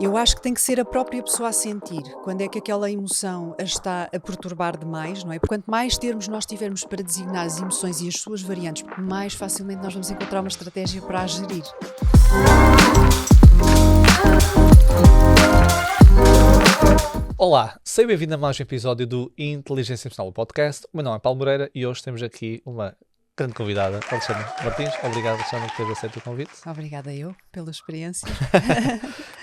Eu acho que tem que ser a própria pessoa a sentir quando é que aquela emoção a está a perturbar demais, não é? Porque quanto mais termos nós tivermos para designar as emoções e as suas variantes, mais facilmente nós vamos encontrar uma estratégia para a gerir. Olá, seja bem-vindo a mais um episódio do Inteligência Emocional, o podcast. O meu nome é Paulo Moreira e hoje temos aqui uma grande convidada, Alexandra Martins. Obrigado, Alexandra, por teres aceito o convite. Obrigada eu pela experiência.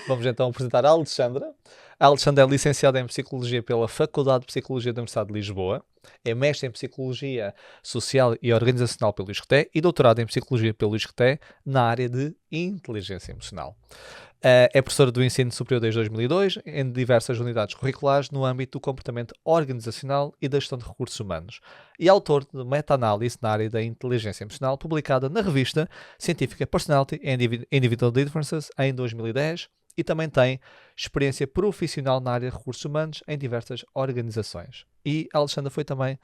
Vamos então apresentar a Alexandra. A Alexandra é licenciada em Psicologia pela Faculdade de Psicologia da Universidade de Lisboa, é mestre em Psicologia Social e Organizacional pelo ISCTE e doutorado em Psicologia pelo ISCTE na área de Inteligência Emocional. É professora do Ensino Superior desde 2002 em diversas unidades curriculares no âmbito do comportamento organizacional e da gestão de recursos humanos e autor de meta-análise na área da inteligência emocional publicada na revista científica Personality and Individual Differences em 2010 e também tem experiência profissional na área de recursos humanos em diversas organizações. E a Alexandra foi também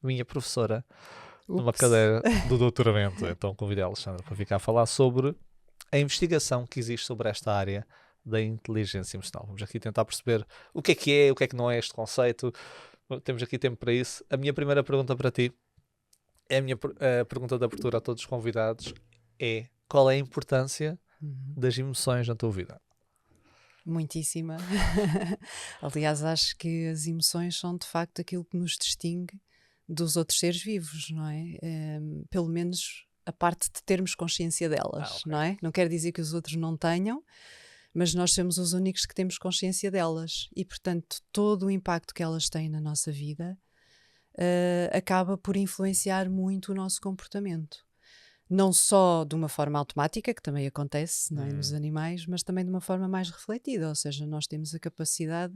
minha professora numa cadeira do doutoramento. Então convidei a Alexandra para ficar a falar sobre a investigação que existe sobre esta área da inteligência emocional. Vamos aqui tentar perceber o que é que não é este conceito. Temos aqui tempo para isso. A minha primeira pergunta para ti, é a minha pergunta de abertura a todos os convidados, é: qual é a importância das emoções na tua vida? Muitíssima. Aliás, acho que as emoções são de facto aquilo que nos distingue dos outros seres vivos, não é? Pelo menos a parte de termos consciência delas, Okay. não é? Não quer dizer que os outros não tenham, mas nós somos os únicos que temos consciência delas e, portanto, todo o impacto que elas têm na nossa vida acaba por influenciar muito o nosso comportamento. Não só de uma forma automática, que também acontece, não é, nos animais, mas também de uma forma mais refletida, ou seja, nós temos a capacidade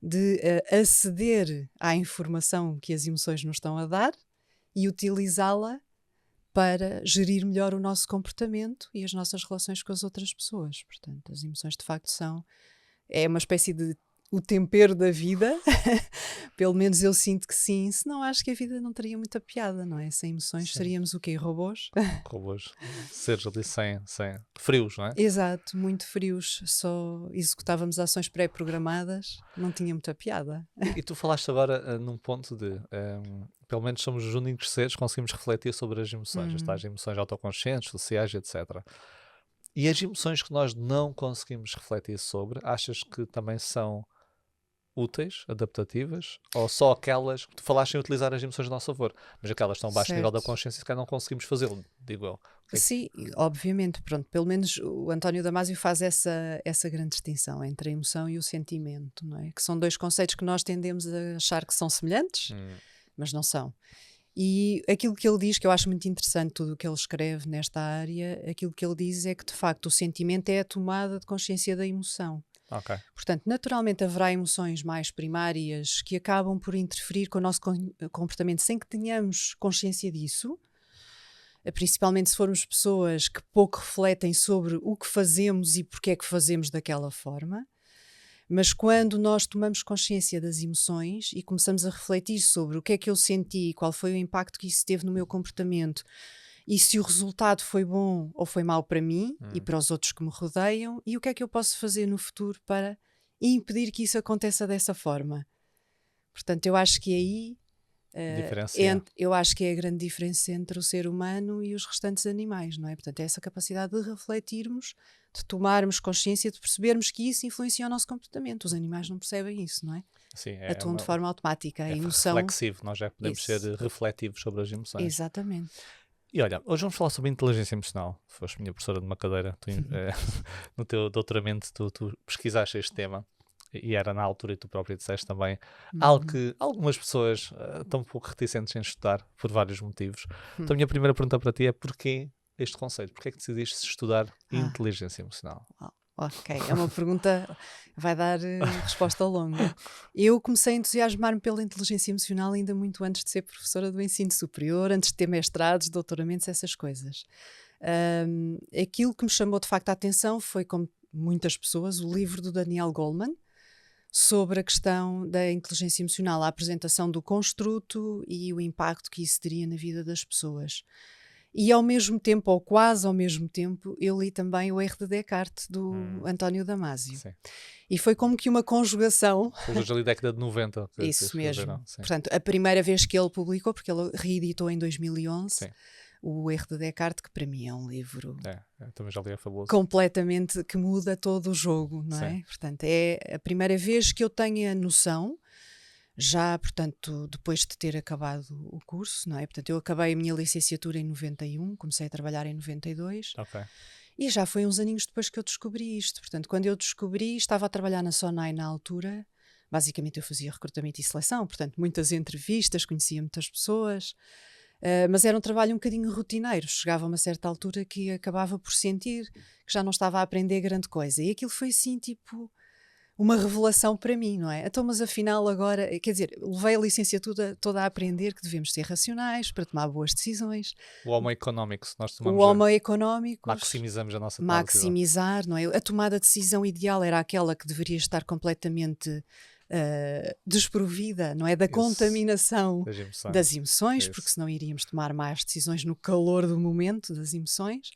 de aceder à informação que as emoções nos estão a dar e utilizá-la para gerir melhor o nosso comportamento e as nossas relações com as outras pessoas. Portanto, as emoções de facto é uma espécie de o tempero da vida. Pelo menos eu sinto que sim, senão acho que a vida não teria muita piada, não é? Sem emoções seríamos o quê? Robôs? Robôs, seres ali sem frios, não é? Exato, muito frios, só executávamos ações pré-programadas, não tinha muita piada. E tu falaste agora num ponto de pelo menos somos os únicos seres que conseguimos refletir sobre as emoções, as tais emoções autoconscientes, sociais, etc. E as emoções que nós não conseguimos refletir sobre, achas que também são úteis, adaptativas, ou só aquelas que tu falaste em utilizar as emoções a nosso favor, mas aquelas que estão abaixo do nível da Certo. consciência que não conseguimos fazê-lo, digo eu. Sim, obviamente, pronto, pelo menos o António Damasio faz essa grande distinção entre a emoção e o sentimento, não é? Que são dois conceitos que nós tendemos a achar que são semelhantes, mas não são. E aquilo que ele diz, que eu acho muito interessante tudo o que ele escreve nesta área, aquilo que ele diz é que de facto o sentimento é a tomada de consciência da emoção. Ok. Portanto, naturalmente haverá emoções mais primárias que acabam por interferir com o nosso comportamento sem que tenhamos consciência disso, principalmente se formos pessoas que pouco refletem sobre o que fazemos e porque é que fazemos daquela forma. Mas quando nós tomamos consciência das emoções e começamos a refletir sobre o que é que eu senti, qual foi o impacto que isso teve no meu comportamento e se o resultado foi bom ou foi mau para mim e para os outros que me rodeiam e o que é que eu posso fazer no futuro para impedir que isso aconteça dessa forma. Portanto, eu acho que aí eu acho que é a grande diferença entre o ser humano e os restantes animais, não é? Portanto, é essa capacidade de refletirmos, de tomarmos consciência, de percebermos que isso influencia o nosso comportamento. Os animais não percebem isso, não é? Sim, Atuam de forma automática. A emoção... reflexivo, nós já podemos Isso. ser refletivos sobre as emoções. Exatamente. E olha, hoje vamos falar sobre inteligência emocional. Foste minha professora de uma cadeira, no teu doutoramento tu pesquisaste este tema e era na altura, e tu próprio disseste também, algo que algumas pessoas estão um pouco reticentes em estudar por vários motivos. Então a minha primeira pergunta para ti é: porquê este conceito? Porquê é que decidiste estudar inteligência emocional? Ok, é uma pergunta vai dar resposta longa. Eu comecei a entusiasmar-me pela inteligência emocional ainda muito antes de ser professora do ensino superior, antes de ter mestrados, doutoramentos, essas coisas. Aquilo que me chamou de facto a atenção foi, como muitas pessoas, o livro do Daniel Goleman sobre a questão da inteligência emocional, a apresentação do construto e o impacto que isso teria na vida das pessoas. E ao mesmo tempo, ou quase ao mesmo tempo, eu li também o Erro de Descartes, do António Damasio. Sim. E foi como que uma conjugação. Foi ali década de 90. Isso mesmo. Portanto, a primeira vez que ele publicou, porque ele reeditou em 2011, Sim. o Erro de Descartes, que para mim é um livro também já li, é fabuloso. completamente, que muda todo o jogo, não é? Portanto, é a primeira vez que eu tenho a noção, já, portanto, depois de ter acabado o curso, não é? Portanto, eu acabei a minha licenciatura em 91, comecei a trabalhar em 92. Ok. E já foi uns aninhos depois que eu descobri isto. Portanto, quando eu descobri, estava a trabalhar na Sonai na altura. Basicamente eu fazia recrutamento e seleção, portanto, muitas entrevistas, conhecia muitas pessoas, mas era um trabalho um bocadinho rotineiro. Chegava a uma certa altura que acabava por sentir que já não estava a aprender grande coisa. E aquilo foi assim, tipo, uma revelação para mim, não é? Então, mas afinal agora, quer dizer, levei a licenciatura toda a aprender que devemos ser racionais para tomar boas decisões. O homo economicus, nós tomamos O homo económico. maximizamos a nossa maximizar, não é? A tomada de decisão ideal era aquela que deveria estar completamente desprovida, não é? Da contaminação das emoções, porque senão iríamos tomar más decisões no calor do momento das emoções.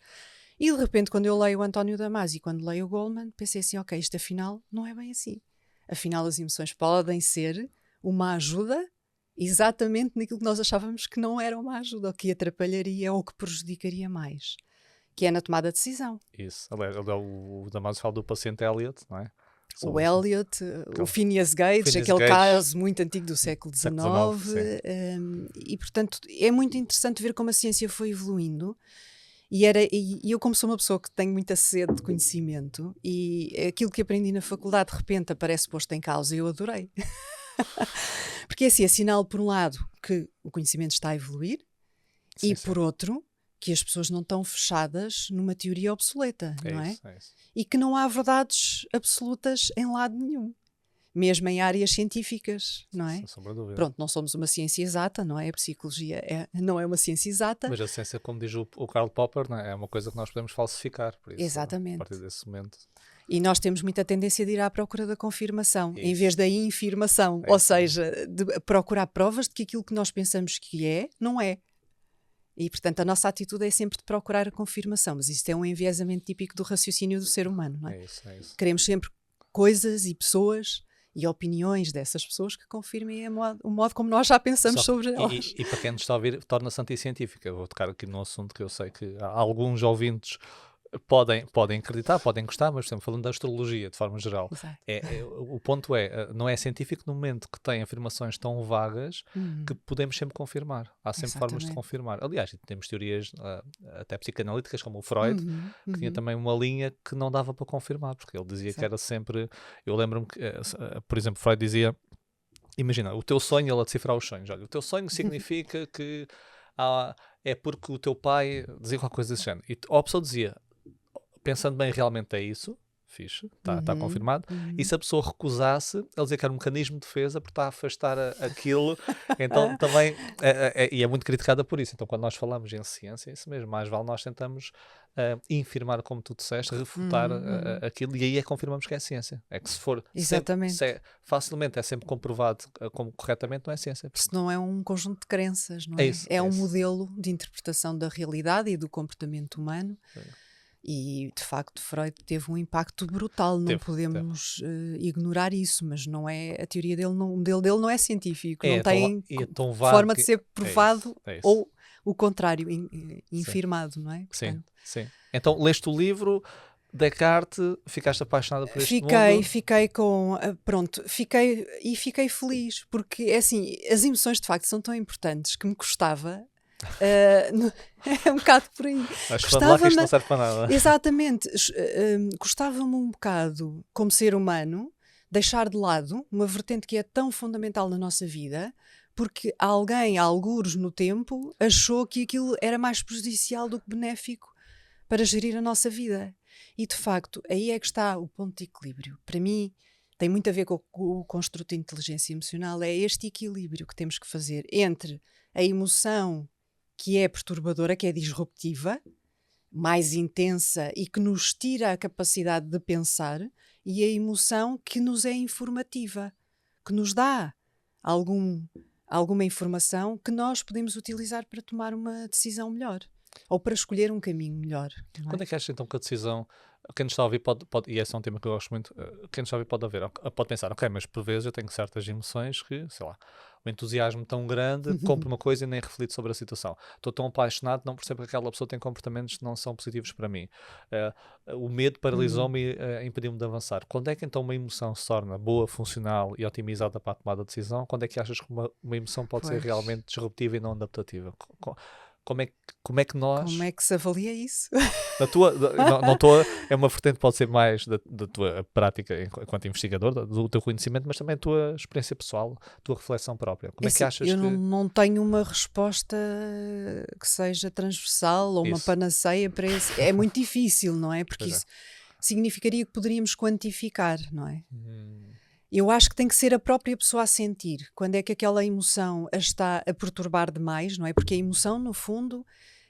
E de repente, quando eu leio o António Damasio e quando leio o Goleman, pensei assim, ok, isto afinal não é bem assim. Afinal, as emoções podem ser uma ajuda exatamente naquilo que nós achávamos que não era uma ajuda, ou que atrapalharia ou que prejudicaria mais, que é na tomada de decisão. Isso. Aliás, o Damasio fala do paciente Eliot, não é? O Eliot, o Phineas Gates, aquele caso muito antigo do século XIX. E, portanto, é muito interessante ver como a ciência foi evoluindo. E eu, como sou uma pessoa que tenho muita sede de conhecimento, e aquilo que aprendi na faculdade de repente aparece posto em causa, e eu adorei. Porque assim, é sinal, por um lado, que o conhecimento está a evoluir, por outro, que as pessoas não estão fechadas numa teoria obsoleta, não é? É isso. E que não há verdades absolutas em lado nenhum. Mesmo em áreas científicas, não é? Sem sombra de dúvida. Pronto, não somos uma ciência exata, não é? A psicologia não é uma ciência exata. Mas a ciência, como diz o Karl Popper, não é? É uma coisa que nós podemos falsificar. Por isso, exatamente. A partir desse momento. E nós temos muita tendência de ir à procura da confirmação, em vez da infirmação. Ou seja, de procurar provas de que aquilo que nós pensamos que é, não é. E, portanto, a nossa atitude é sempre de procurar a confirmação. Mas isto é um enviesamento típico do raciocínio do ser humano, não é? É isso. Queremos sempre coisas e pessoas e opiniões dessas pessoas que confirmem o modo como nós já pensamos sobre elas. E para quem nos está a ouvir, torna-se anticientífica. Eu vou tocar aqui num assunto que eu sei que alguns ouvintes podem acreditar, podem gostar, mas, por exemplo, falando da astrologia, de forma geral, o ponto não é científico no momento que tem afirmações tão vagas que podemos sempre confirmar. Há sempre formas de confirmar. Aliás, temos teorias até psicanalíticas, como o Freud, que tinha também uma linha que não dava para confirmar, porque ele dizia que era sempre... Eu lembro-me que, por exemplo, Freud dizia, imagina, o teu sonho, ele a decifrar os sonhos. Olha, o teu sonho significa que é porque o teu pai dizia qualquer coisa desse género. E a pessoa dizia, pensando bem, realmente é isso, fixe, está confirmado. E se a pessoa recusasse, ele dizia que era um mecanismo de defesa porque está a afastar aquilo. Então também, e é muito criticada por isso. Então quando nós falamos em ciência, é isso mesmo, mais vale nós tentamos infirmar, como tu disseste, refutar aquilo, e aí confirmamos que é ciência. É que se for facilmente, é sempre comprovado como corretamente, não é ciência. Se não é um conjunto de crenças, não é? É um modelo de interpretação da realidade e do comportamento humano. E, de facto, Freud teve um impacto brutal, não podemos ignorar isso, mas não é, a teoria dele, o modelo dele não é científico, não tem forma de ser provado ou o contrário, infirmado, não é? Portanto, sim. Então, leste o livro, Descartes, ficaste apaixonada por este mundo? Fiquei feliz, porque, é assim, as emoções, de facto, são tão importantes que me custava... é um bocado por aí. Lá que isto não serve para nada. Exatamente. Custava-me um bocado, como ser humano, deixar de lado uma vertente que é tão fundamental na nossa vida, porque alguém, algures no tempo, achou que aquilo era mais prejudicial do que benéfico para gerir a nossa vida. E, de facto, aí é que está o ponto de equilíbrio. Para mim, tem muito a ver com o construto de inteligência emocional. É este equilíbrio que temos que fazer entre a emoção que é perturbadora, que é disruptiva, mais intensa e que nos tira a capacidade de pensar, e a emoção que nos é informativa, que nos dá alguma informação que nós podemos utilizar para tomar uma decisão melhor. ou para escolher um caminho melhor. Não é? Quando é que achas então que a decisão, quem nos está a ouvir e esse é um tema que eu gosto muito, quem nos está a ouvir pode pensar, ok, mas por vezes eu tenho certas emoções que, sei lá, um entusiasmo tão grande, compro uma coisa e nem reflito sobre a situação. Estou tão apaixonado, não percebo que aquela pessoa tem comportamentos que não são positivos para mim. O medo paralisou-me e impediu-me de avançar. Quando é que então uma emoção se torna boa, funcional e otimizada para a tomada de decisão? Quando é que achas que uma emoção pode ser realmente disruptiva e não adaptativa? Como é que nós... Como é que se avalia isso? Não estou... É uma vertente que pode ser mais da tua prática enquanto investigador, do teu conhecimento, mas também a tua experiência pessoal, a tua reflexão própria. Como é que achas eu que... não tenho uma resposta que seja transversal ou uma panaceia para isso. É muito difícil, não é? Porque isso significaria que poderíamos quantificar, não é? Eu acho que tem que ser a própria pessoa a sentir quando é que aquela emoção a está a perturbar demais, não é? Porque a emoção, no fundo,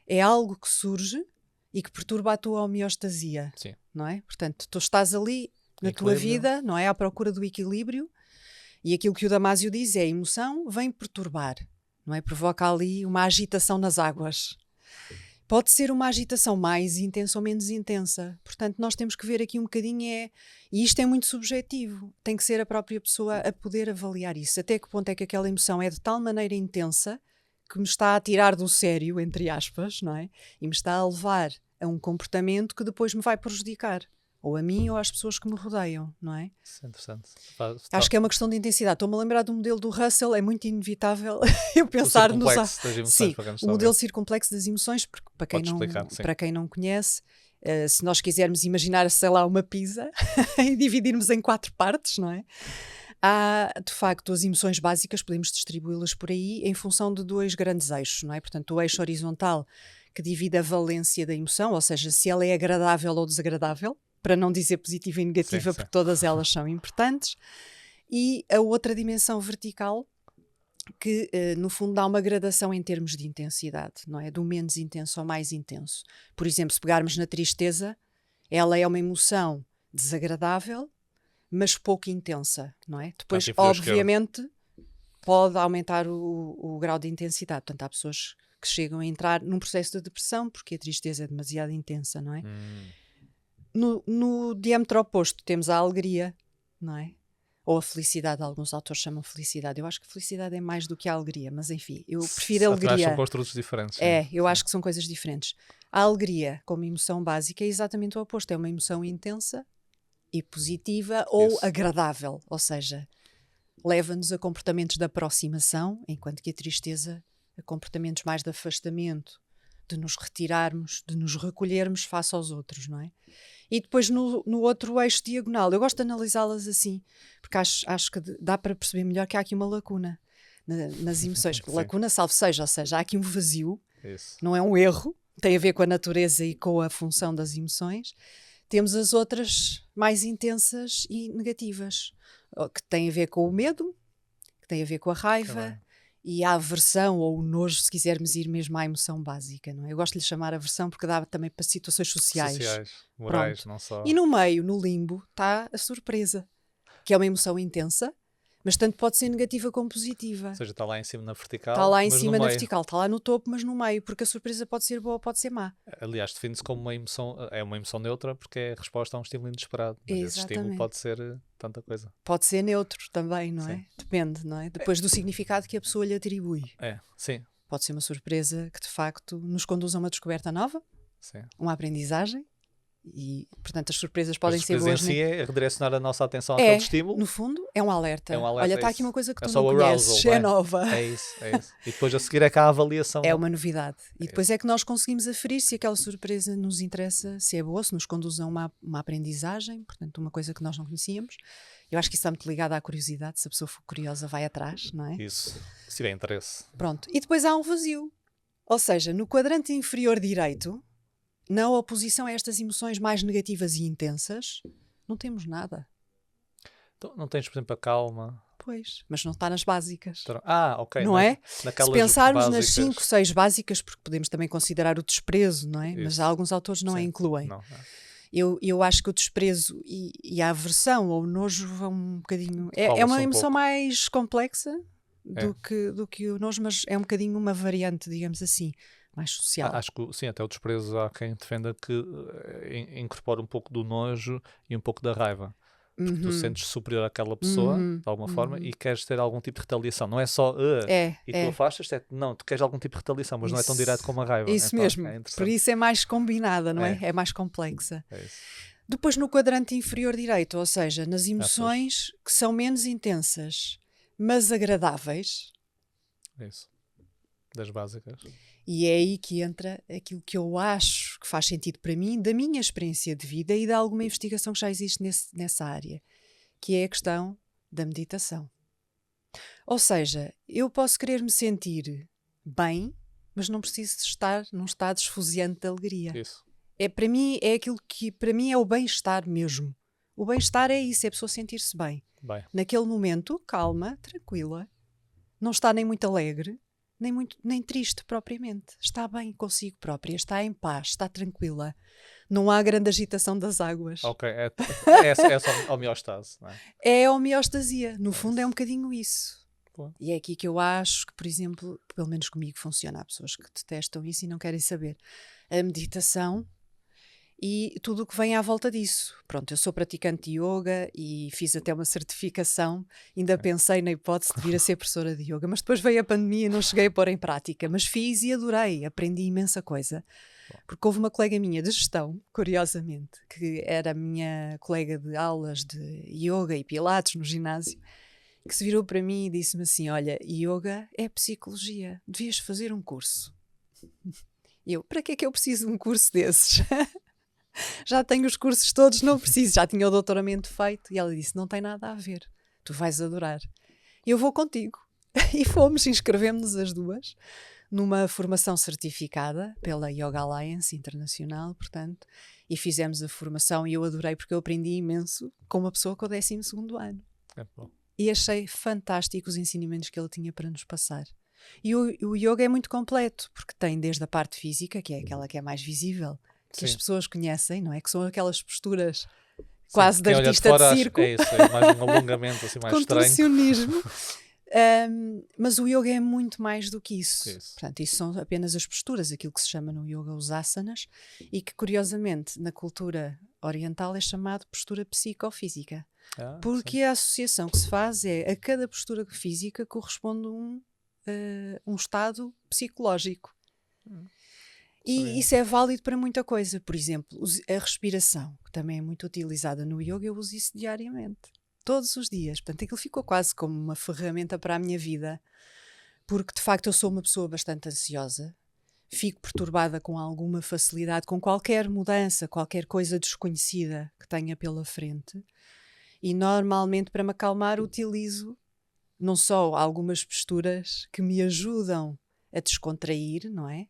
é algo que surge e que perturba a tua homeostasia, Sim. não é? Portanto, tu estás ali na tua vida, não é? À procura do equilíbrio, e aquilo que o Damásio diz é: a emoção vem perturbar, não é? Provoca ali uma agitação nas águas. Pode ser uma agitação mais intensa ou menos intensa. Portanto, nós temos que ver aqui um bocadinho, e isto é muito subjetivo, tem que ser a própria pessoa a poder avaliar isso. Até que ponto é que aquela emoção é de tal maneira intensa que me está a tirar do sério, entre aspas, não é? E me está a levar a um comportamento que depois me vai prejudicar. Ou a mim ou às pessoas que me rodeiam, não é? Isso é interessante. Acho que é uma questão de intensidade. Estou-me a lembrar do modelo do Russell, é muito inevitável eu pensar nos... Sim, o modelo circunplexo das emoções, porque para quem não conhece, se nós quisermos imaginar, sei lá, uma pizza e dividirmos em 4 partes, não é? Há, de facto, as emoções básicas, podemos distribuí-las por aí em função de 2 grandes eixos, não é? Portanto, o eixo horizontal, que divide a valência da emoção, ou seja, se ela é agradável ou desagradável, para não dizer positiva e negativa, porque todas elas são importantes, e a outra dimensão vertical, que no fundo dá uma gradação em termos de intensidade, não é? Do menos intenso ao mais intenso. Por exemplo, se pegarmos na tristeza, ela é uma emoção desagradável, mas pouco intensa, não é? Depois, obviamente, pode aumentar o grau de intensidade. Portanto, há pessoas que chegam a entrar num processo de depressão porque a tristeza é demasiado intensa, não é? No diâmetro oposto temos a alegria, não é? Ou a felicidade, alguns autores chamam felicidade. Eu acho que felicidade é mais do que a alegria, mas enfim, eu prefiro a alegria. São construtos diferentes. Eu acho que são coisas diferentes. A alegria, como emoção básica, é exatamente o oposto. É uma emoção intensa e positiva ou agradável, ou seja, leva-nos a comportamentos de aproximação, enquanto que a tristeza a comportamentos mais de afastamento, de nos retirarmos, de nos recolhermos face aos outros, não é? E depois no outro eixo diagonal, eu gosto de analisá-las assim, porque acho que dá para perceber melhor que há aqui uma lacuna nas emoções. Lacuna, salvo seja, ou seja, há aqui um vazio, não é um erro, tem a ver com a natureza e com a função das emoções. Temos as outras mais intensas e negativas, que têm a ver com o medo, que têm a ver com a raiva, e a aversão ou o nojo, se quisermos ir mesmo à emoção básica, não é? Eu gosto de lhe chamar aversão porque dá também para situações sociais. Morais, pronto. não só... E no meio, no limbo, está a surpresa, que é uma emoção intensa, mas tanto pode ser negativa como positiva. Ou seja, está lá em cima na vertical, está lá em cima na vertical, está lá no topo, mas no meio, porque a surpresa pode ser boa ou pode ser má. Aliás, define-se como uma emoção, é uma emoção neutra porque é a resposta a um estímulo inesperado. Mas esse estímulo pode ser tanta coisa. Pode ser neutro também, não é? Depende, não é? Depois do significado que a pessoa lhe atribui. Sim. Pode ser uma surpresa que de facto nos conduz a uma descoberta nova, uma aprendizagem. E, portanto, as surpresas podem ser boas. Em si é redirecionar a nossa atenção àquele estímulo. No fundo, é um alerta. Olha, está aqui uma coisa que tu não conheces, é nova. É isso. E depois a seguir é cá a avaliação. É uma novidade. E depois é que nós conseguimos aferir se aquela surpresa nos interessa, se é boa, se nos conduz a uma aprendizagem, portanto, uma coisa que nós não conhecíamos. Eu acho que isso está muito ligado à curiosidade. Se a pessoa for curiosa, vai atrás, não é? Isso, se tiver interesse. Pronto. E depois há um vazio. Ou seja, no quadrante inferior direito, na oposição a estas emoções mais negativas e intensas, não temos nada. Então, não tens, por exemplo, a calma? Pois, mas não está nas básicas. Ok. Não é? Se pensarmos básicas... nas 5, 6 básicas, porque podemos também considerar o desprezo, não é? Isso. Mas alguns autores não a incluem. Não. Eu acho que o desprezo e a aversão ou o nojo vão um bocadinho... É uma emoção mais complexa do que o nojo, mas é um bocadinho uma variante, digamos assim. mais social. Acho que, sim, até o desprezo há quem defenda que incorpora um pouco do nojo e um pouco da raiva. Porque tu sentes superior àquela pessoa, de alguma forma, e queres ter algum tipo de retaliação. Não é só e tu afastas, não, tu queres algum tipo de retaliação, mas não é tão direto como a raiva. Isso então, mesmo, é por isso é mais combinada, não é? É mais complexa. Depois no quadrante inferior direito, ou seja, nas emoções que são menos intensas, mas agradáveis. Isso, das básicas. E é aí que entra aquilo que eu acho que faz sentido para mim, da minha experiência de vida e de alguma investigação que já existe nessa área, que é a questão da meditação. Ou seja, eu posso querer me sentir bem, mas não preciso de estar num estado esfuziante de alegria. Isso. Para mim, é aquilo que para mim é o bem-estar mesmo. O bem-estar é isso, é a pessoa sentir-se bem. Naquele momento, calma, tranquila, não está nem muito alegre, nem triste propriamente. Está bem consigo própria, está em paz, está tranquila. Não há grande agitação das águas. Ok, é só a homeostase, não é? É a homeostasia. No fundo é um bocadinho isso. E é aqui que eu acho que, por exemplo, pelo menos comigo funciona. Há pessoas que detestam isso e não querem saber. A meditação e tudo o que vem à volta disso. Pronto, eu sou praticante de yoga e fiz até uma certificação. Ainda pensei na hipótese de vir a ser professora de yoga, mas depois veio a pandemia e não cheguei a pôr em prática. Mas fiz e adorei, aprendi imensa coisa. Porque houve uma colega minha de gestão, curiosamente, que era a minha colega de aulas de yoga e pilates no ginásio, que se virou para mim e disse-me assim: olha, yoga é psicologia, devias fazer um curso. E eu, para que é que eu preciso de um curso desses? Já tenho os cursos todos, não preciso, já tinha o doutoramento feito. E ela disse: não tem nada a ver, tu vais adorar. E eu vou contigo. E fomos, inscrevemos-nos as duas numa formação certificada pela Yoga Alliance Internacional, portanto, e fizemos a formação e eu adorei porque eu aprendi imenso com uma pessoa com o 12º ano. É bom. E achei fantástico os ensinamentos que ele tinha para nos passar. E o yoga é muito completo, porque tem desde a parte física, que é aquela que é mais visível, que as pessoas conhecem, não é? Que são aquelas posturas quase de artista de circo. É isso, é mais um alongamento assim mais estranho. Contorcionismo. Mas o yoga é muito mais do que isso. Portanto, isso são apenas as posturas, aquilo que se chama no yoga os asanas, e que curiosamente na cultura oriental é chamado postura psicofísica. Porque a associação que se faz é a cada postura física corresponde um estado psicológico. E isso é válido para muita coisa. Por exemplo, a respiração, que também é muito utilizada no yoga, eu uso isso diariamente. Todos os dias. Portanto, aquilo ficou quase como uma ferramenta para a minha vida. Porque, de facto, eu sou uma pessoa bastante ansiosa. Fico perturbada com alguma facilidade, com qualquer mudança, qualquer coisa desconhecida que tenha pela frente. E, normalmente, para me acalmar, utilizo não só algumas posturas que me ajudam a descontrair, não é?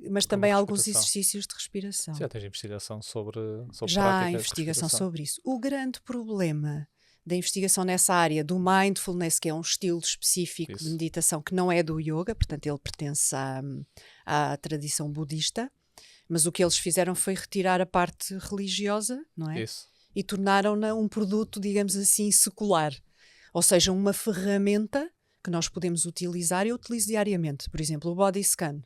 Mas também alguns exercícios de respiração. Já tens investigação sobre já há investigação sobre isso. O grande problema da investigação nessa área do mindfulness, que é um estilo específico de meditação que não é do yoga, portanto ele pertence à tradição budista, mas o que eles fizeram foi retirar a parte religiosa, não é? E tornaram-na um produto, digamos assim, secular. Ou seja, uma ferramenta que nós podemos utilizar. Eu utilizo diariamente, por exemplo, o body scan.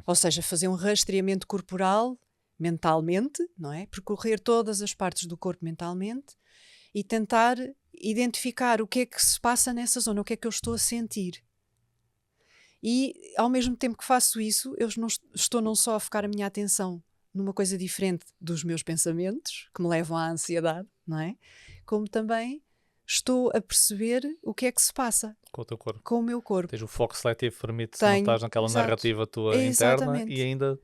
Ou seja, fazer um rastreamento corporal mentalmente, não é? Percorrer todas as partes do corpo mentalmente e tentar identificar o que é que se passa nessa zona, o que é que eu estou a sentir. E ao mesmo tempo que faço isso, eu estou não só a focar a minha atenção numa coisa diferente dos meus pensamentos, que me levam à ansiedade, não é? Como também estou a perceber o que é que se passa com o teu corpo. Com o meu corpo. Tens o foco seletivo, permite-se não estás naquela narrativa tua interna e ainda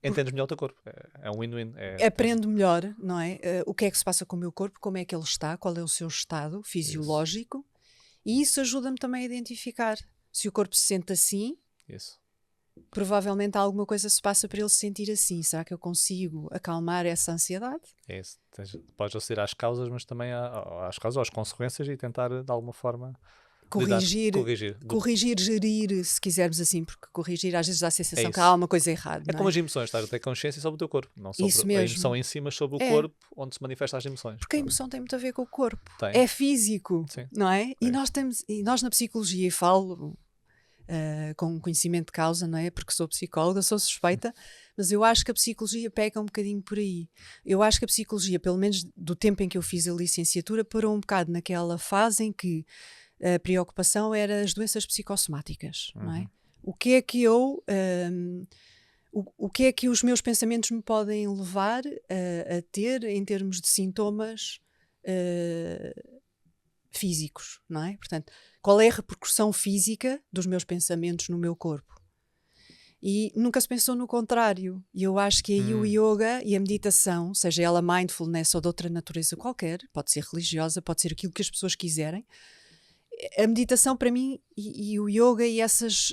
entendes melhor o teu corpo. É um win-win. Aprendo melhor, não é? O que é que se passa com o meu corpo, como é que ele está, qual é o seu estado fisiológico. E isso ajuda-me também a identificar se o corpo se sente assim. Provavelmente alguma coisa se passa para ele se sentir assim. Será que eu consigo acalmar essa ansiedade? É isso. Podes assistir às causas, mas também às causas, às consequências e tentar de alguma forma corrigir, gerir, se quisermos assim, porque corrigir às vezes dá a sensação que há alguma coisa errada. É como as emoções, estás a ter consciência sobre o teu corpo, não sobre a emoção em si, mas sobre o corpo onde se manifestam as emoções. Porque a emoção tem muito a ver com o corpo, é físico, não é? E nós na psicologia, e falo com conhecimento de causa, não é? Porque sou psicóloga, sou suspeita, mas eu acho que a psicologia pega um bocadinho por aí. Eu acho que a psicologia, pelo menos do tempo em que eu fiz a licenciatura, parou um bocado naquela fase em que a preocupação era as doenças psicossomáticas, não é? O que é que o que é que os meus pensamentos me podem levar a ter em termos de sintomas físicos, não é? Portanto, qual é a repercussão física dos meus pensamentos no meu corpo? E nunca se pensou no contrário. E eu acho que aí o yoga e a meditação, seja ela mindfulness ou de outra natureza qualquer, pode ser religiosa, pode ser aquilo que as pessoas quiserem, a meditação para mim e o yoga e essas,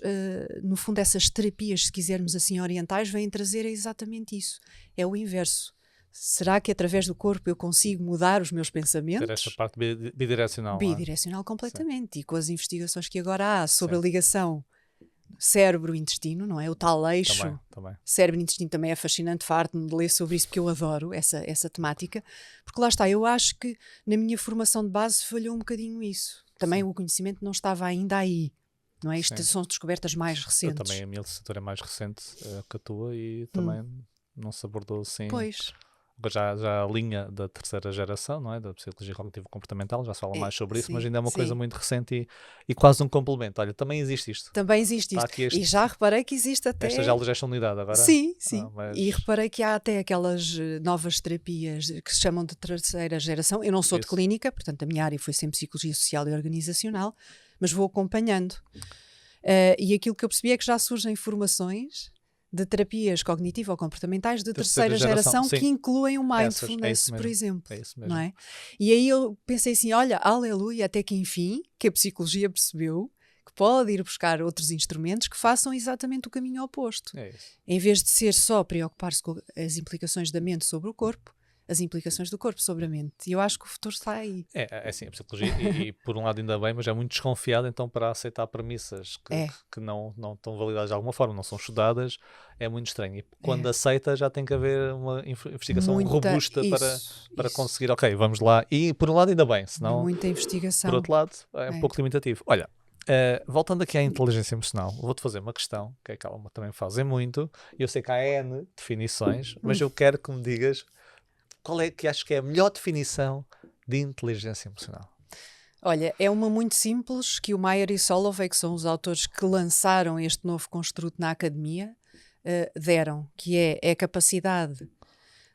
no fundo essas terapias, se quisermos assim orientais, vêm trazer exatamente isso. É o inverso. Será que através do corpo eu consigo mudar os meus pensamentos? Ter esta parte bidirecional. Bidirecional completamente. Sim. E com as investigações que agora há sobre Sim. a ligação cérebro-intestino, não é? O tal eixo. Também. Cérebro-intestino também é fascinante, farto-me de ler sobre isso porque eu adoro essa temática. Porque lá está, eu acho que na minha formação de base falhou um bocadinho isso. Também o conhecimento não estava ainda aí. Não é? Isto são descobertas mais recentes. Eu também, a minha licenciatura é mais recente que a tua e também não se abordou assim. Pois. Já a linha da terceira geração, não é? Da psicologia cognitivo-comportamental, já se fala mais sobre isso, mas ainda é uma coisa muito recente e quase um complemento. Olha, também existe isto. Também existe isto. E já reparei que existe até... Estas já já são unidade agora? Sim. E reparei que há até aquelas novas terapias que se chamam de terceira geração. Eu não sou de clínica, portanto a minha área foi sempre psicologia social e organizacional, mas vou acompanhando. E aquilo que eu percebi é que já surgem formações de terapias cognitivo-comportamentais de terceira geração que incluem o mindfulness, por exemplo. É isso mesmo. Não é? E aí eu pensei assim, olha, aleluia, até que enfim, que a psicologia percebeu que pode ir buscar outros instrumentos que façam exatamente o caminho oposto. É isso. Em vez de ser só preocupar-se com as implicações da mente sobre o corpo, as implicações do corpo sobre a mente. E eu acho que o futuro está aí. É assim, a psicologia, e por um lado ainda bem, mas é muito desconfiada então para aceitar premissas que não estão validadas de alguma forma, não são estudadas, é muito estranho. E quando aceita já tem que haver uma investigação robusta para conseguir, ok, vamos lá. E por um lado ainda bem, senão muita investigação. Por outro lado é um pouco limitativo. Olha, voltando aqui à inteligência emocional, vou-te fazer uma questão, que é que ela também fazem muito, eu sei que há N definições, mas eu quero que me digas qual é que acho que é a melhor definição de inteligência emocional? Olha, é uma muito simples que o Meyer e Solovey, que são os autores que lançaram este novo construto na academia, deram, que é a capacidade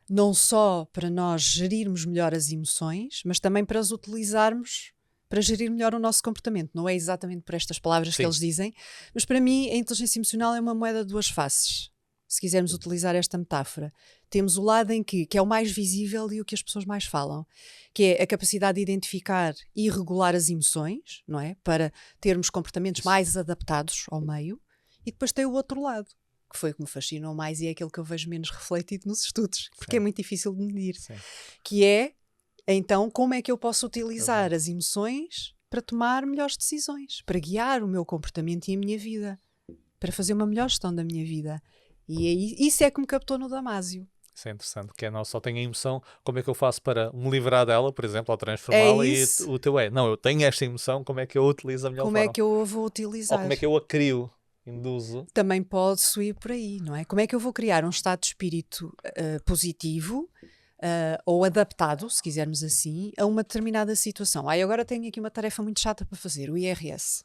não só para nós gerirmos melhor as emoções, mas também para as utilizarmos para gerir melhor o nosso comportamento. Não é exatamente por estas palavras que eles dizem, mas para mim a inteligência emocional é uma moeda de duas faces. Se quisermos utilizar esta metáfora, temos o lado em que é o mais visível e o que as pessoas mais falam, que é a capacidade de identificar e regular as emoções, não é? Para termos comportamentos mais adaptados ao meio. E depois tem o outro lado, que foi o que me fascinou mais e é aquele que eu vejo menos refletido nos estudos, porque é muito difícil de medir, que é, então, como é que eu posso utilizar as emoções para tomar melhores decisões, para guiar o meu comportamento e a minha vida, para fazer uma melhor gestão da minha vida. E aí, isso é que me captou no Damásio. Isso é interessante, que não só tenho a emoção, como é que eu faço para me livrar dela, por exemplo, ou transformá-la, e o teu não, eu tenho esta emoção, como é que eu a utilizo a melhor forma? Como é que eu a vou utilizar? Ou como é que eu a crio, induzo? Também pode ir por aí, não é? Como é que eu vou criar um estado de espírito positivo, ou adaptado, se quisermos assim, a uma determinada situação. Agora tenho aqui uma tarefa muito chata para fazer, o IRS.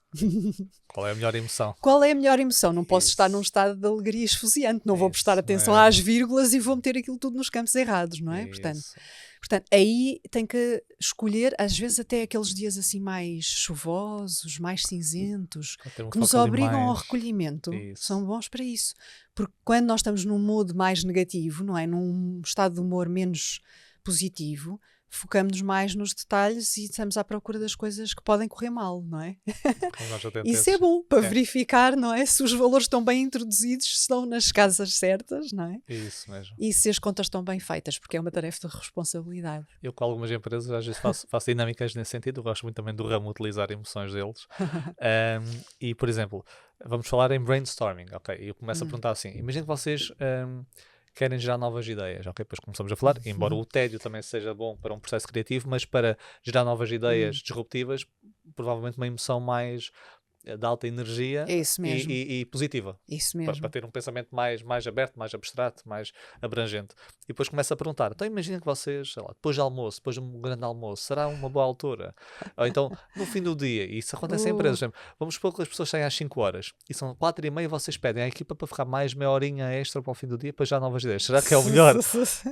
Qual é a melhor emoção? Qual é a melhor emoção? Não posso estar num estado de alegria esfuziante, não vou prestar atenção às vírgulas e vou meter aquilo tudo nos campos errados, não é? Portanto, aí tem que escolher, às vezes até aqueles dias assim mais chuvosos, mais cinzentos, que nos obrigam ao recolhimento, são bons para isso. Porque quando nós estamos num mood mais negativo, não é? Num estado de humor menos positivo, focamos-nos mais nos detalhes e estamos à procura das coisas que podem correr mal, não é? Isso é bom para verificar, não é? Se os valores estão bem introduzidos, se estão nas casas certas, não é? Isso mesmo. E se as contas estão bem feitas, porque é uma tarefa de responsabilidade. Eu com algumas empresas às vezes faço dinâmicas nesse sentido, eu gosto muito também do ramo utilizar emoções deles. E, por exemplo, vamos falar em brainstorming, ok? E eu começo a perguntar assim, imagina que vocês... querem gerar novas ideias, ok? Depois começamos a falar, embora o tédio também seja bom para um processo criativo, mas para gerar novas ideias disruptivas, provavelmente uma emoção mais de alta energia É isso mesmo. e positiva. Isso Para mesmo. ter um pensamento mais aberto, mais abstrato, mais abrangente. E depois começa a perguntar, então imagina que vocês, sei lá, depois de almoço, depois de um grande almoço, será uma boa altura? Ou então, no fim do dia, e isso acontece em empresas, por exemplo, vamos supor que as pessoas saem às 5 horas, e são 4h30, vocês pedem à equipa para ficar mais meia horinha extra para o fim do dia, para já novas ideias. Será que é o melhor?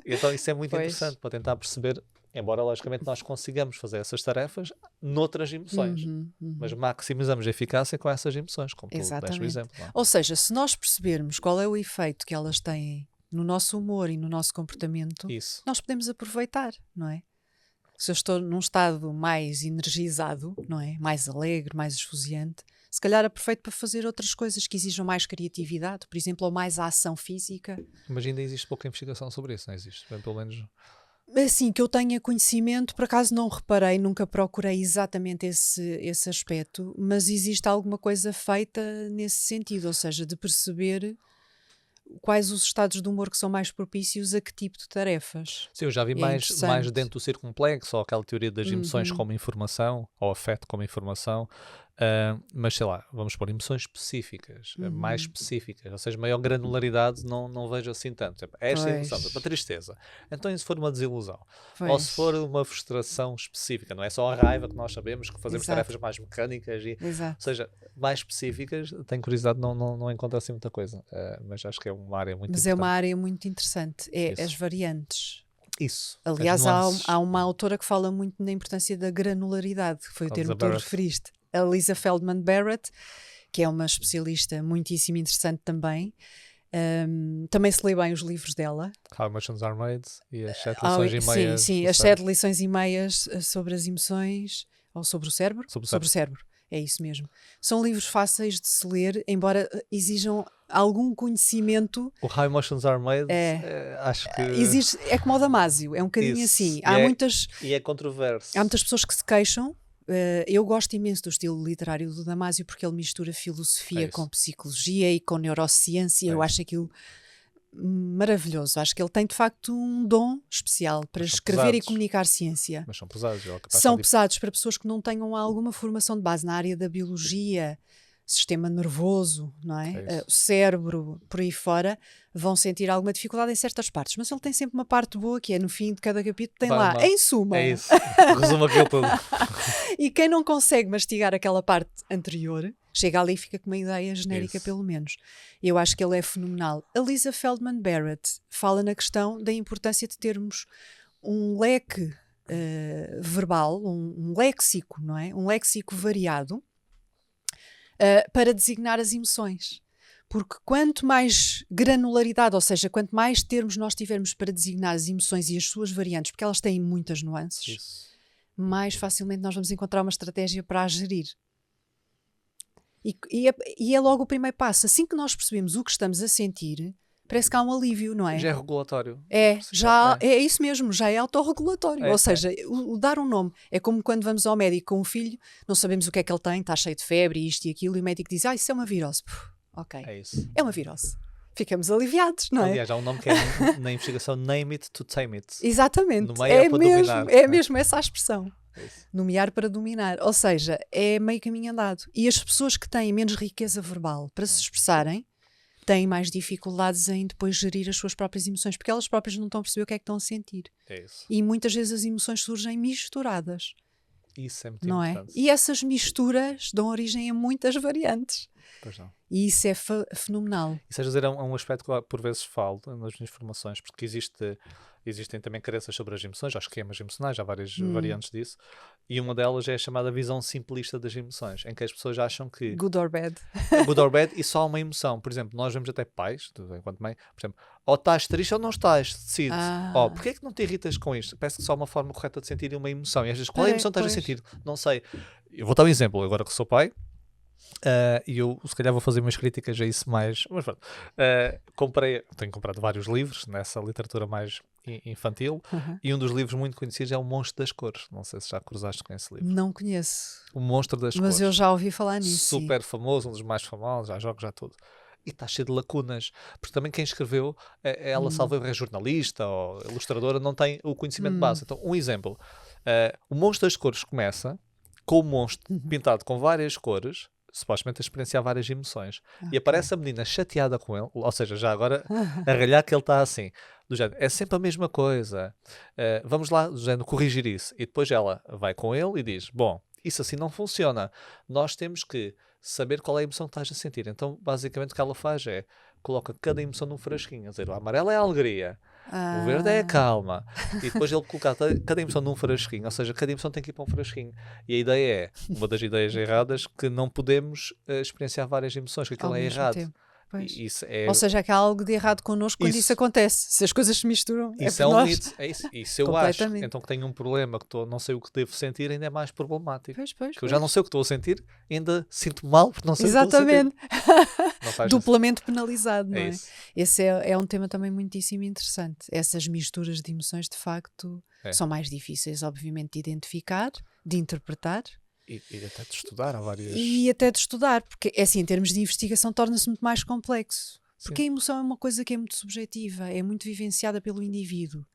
Então isso é muito Pois. interessante, para tentar perceber, embora logicamente nós consigamos fazer essas tarefas noutras emoções. Mas maximizamos a eficácia com essas emoções, como tu deste o Exatamente. exemplo. Não é? Ou seja, se nós percebermos qual é o efeito que elas têm no nosso humor e no nosso comportamento, Isso. nós podemos aproveitar, não é? Se eu estou num estado mais energizado, não é? Mais alegre, mais esfuziante, se calhar aproveito para fazer outras coisas que exijam mais criatividade, por exemplo, ou mais ação física. Mas ainda existe pouca investigação sobre isso, não existe? Bem, pelo menos... Assim, que eu tenha conhecimento, por acaso não reparei, nunca procurei exatamente esse aspecto, mas existe alguma coisa feita nesse sentido, ou seja, de perceber quais os estados de humor que são mais propícios a que tipo de tarefas. Sim, eu já vi É mais interessante. dentro do circunplexo, ou aquela teoria das emoções como informação, ou afeto como informação, mas sei lá, vamos pôr emoções específicas, mais específicas, ou seja, maior granularidade não vejo assim tanto. Por exemplo, esta Pois. emoção, por exemplo, a tristeza. Então, e se for uma desilusão? Ou Pois. se for uma frustração específica, não é só a raiva que nós sabemos que fazemos Exato. tarefas mais mecânicas, ou Exato. seja, mais específicas, tenho curiosidade, não encontro assim muita coisa, mas acho que é uma área muito Mas importante. é uma área muito interessante, é Isso. as variantes. Isso. Aliás, as nuances. há uma autora que fala muito na importância da granularidade, que foi o A termo Lisa que tu Barrett. referiste. A Lisa Feldman Barrett, que é uma especialista muitíssimo interessante também. Também se lê bem os livros dela. How Emotions Are Made e as 7 lições e meias. Sim, do as cérebro. 7 lições e meias sobre as emoções, ou sobre o cérebro? Sobre o cérebro, é isso mesmo. São livros fáceis de se ler, embora exijam algum conhecimento. O How Emotions Are Made, acho que... É como o Damásio, é um bocadinho Isso. assim. E é controverso. Há muitas pessoas que se queixam. Eu gosto imenso do estilo literário do Damásio porque ele mistura filosofia isso. com psicologia e com neurociência. Eu acho aquilo maravilhoso. Acho que ele tem de facto um dom especial para Mas são escrever e pesados. comunicar ciência. Mas são pesados. São pesados para pessoas que não tenham alguma formação de base na área da biologia, sistema nervoso, não é? É isso. O cérebro, por aí fora, vão sentir alguma dificuldade em certas partes. Mas ele tem sempre uma parte boa, que é no fim de cada capítulo, tem lá, em suma. É isso. Resumo aquilo tudo. E quem não consegue mastigar aquela parte anterior, chega ali e fica com uma ideia genérica, Isso. pelo menos. Eu acho que ele é fenomenal. A Lisa Feldman Barrett fala na questão da importância de termos um leque verbal, um léxico, não é? Um léxico variado para designar as emoções. Porque quanto mais granularidade, ou seja, quanto mais termos nós tivermos para designar as emoções e as suas variantes, porque elas têm muitas nuances, Isso. mais facilmente nós vamos encontrar uma estratégia para a gerir. E é logo o primeiro passo. Assim que nós percebemos o que estamos a sentir, parece que há um alívio, não é? Já é regulatório. É isso mesmo, já é autorregulatório. Ou seja, o dar um nome é como quando vamos ao médico com um filho, não sabemos o que é que ele tem, está cheio de febre, isto e aquilo, e o médico diz, isso é uma virose. Ok, É isso. é uma virose. Ficamos aliviados, não é? Aliás, há um nome que é na investigação Name It to Tame It. Exatamente, No meio é para dominar. é mesmo essa a expressão. É isso. Nomear para dominar. Ou seja, é meio caminho andado. E as pessoas que têm menos riqueza verbal para se expressarem têm mais dificuldades em depois gerir as suas próprias emoções, porque elas próprias não estão a perceber o que é que estão a sentir. É isso. E muitas vezes as emoções surgem misturadas, Isso é muito não é? importante. E essas misturas dão origem a muitas variantes. Pois não. E isso é fenomenal. Isso, às vezes, é um aspecto que por vezes falo nas minhas formações, porque existem também crenças sobre as emoções, há esquemas emocionais, há várias variantes disso, e uma delas é a chamada visão simplista das emoções, em que as pessoas acham que Good or bad. good or bad e só há uma emoção. Por exemplo, nós vemos até pais, enquanto mãe, por exemplo, ou estás triste ou não estás, decide. Porquê é que não te irritas com isto? Parece que só há uma forma correta de sentir uma emoção. E às vezes, qual é a emoção que estás a sentir? Não sei. Eu vou dar um exemplo, agora que sou pai, e eu se calhar vou fazer umas críticas a isso mais, mas pronto. Tenho comprado vários livros nessa literatura mais infantil, e um dos livros muito conhecidos é O Monstro das Cores. Não sei se já cruzaste com esse livro. Não conheço. O Monstro das Cores. Mas eu já ouvi falar nisso. Super famoso, um dos mais famosos, já jogos, já tudo. E está cheio de lacunas, porque também quem escreveu, ela salvo é jornalista ou ilustradora, não tem o conhecimento de base. Então, um exemplo, o Monstro das Cores começa com o monstro pintado com várias cores, supostamente a experienciar várias emoções. Ok. E aparece a menina chateada com ele, ou seja, já agora a ralhar que ele está assim, do género, é sempre a mesma coisa, vamos lá, do género, corrigir isso. E depois ela vai com ele e diz, bom, isso assim não funciona, nós temos que saber qual é a emoção que estás a sentir. Então, basicamente, o que ela faz é, coloca cada emoção num frasquinho, a dizer, o amarelo é a alegria, o verde é a Ah, calma. E depois ele colocar cada emoção num frasquinho, ou seja, cada emoção tem que ir para um frasquinho. E a ideia é, uma das ideias erradas, que não podemos experienciar várias emoções, que ao aquilo é mesmo errado. tempo. Pois. E isso é, Ou seja, que há algo de errado connosco quando isso isso, acontece. Se as coisas se misturam, é isso por é um nós. mito. É isso. E se eu acho Completamente. então que tenho um problema, que não sei o que devo sentir, ainda é mais problemático. Pois, pois, Que eu já não pois. sei o que estou a sentir, ainda sinto mal porque não sei o que estou a sentir. Exatamente. Não faz Duplamente penalizado, não É é? isso. Esse é um tema também muitíssimo interessante. Essas misturas de emoções, de facto, É. são mais difíceis, obviamente, de identificar, de interpretar E até de estudar há várias. e até de estudar, porque, é assim, em termos de investigação, torna-se muito mais complexo. Porque a Sim. emoção é uma coisa que é muito subjetiva, é muito vivenciada pelo indivíduo.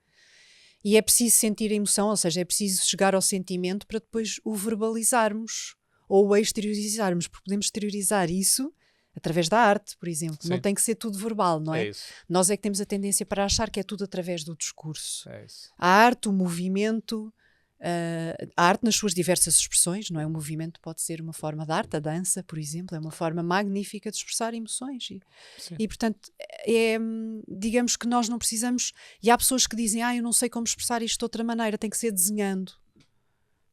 E é preciso sentir a emoção, ou seja, é preciso chegar ao sentimento para depois o verbalizarmos ou o exteriorizarmos, porque podemos exteriorizar isso através da arte, por exemplo. Não Sim. tem que ser tudo verbal, não é? É isso. Nós é que temos a tendência para achar que é tudo através do discurso. É isso. A arte, o movimento, a arte nas suas diversas expressões, não é? O movimento pode ser uma forma de arte, a dança, por exemplo, é uma forma magnífica de expressar emoções. Sim. E portanto, digamos que nós não precisamos. E há pessoas que dizem, eu não sei como expressar isto de outra maneira, tem que ser desenhando,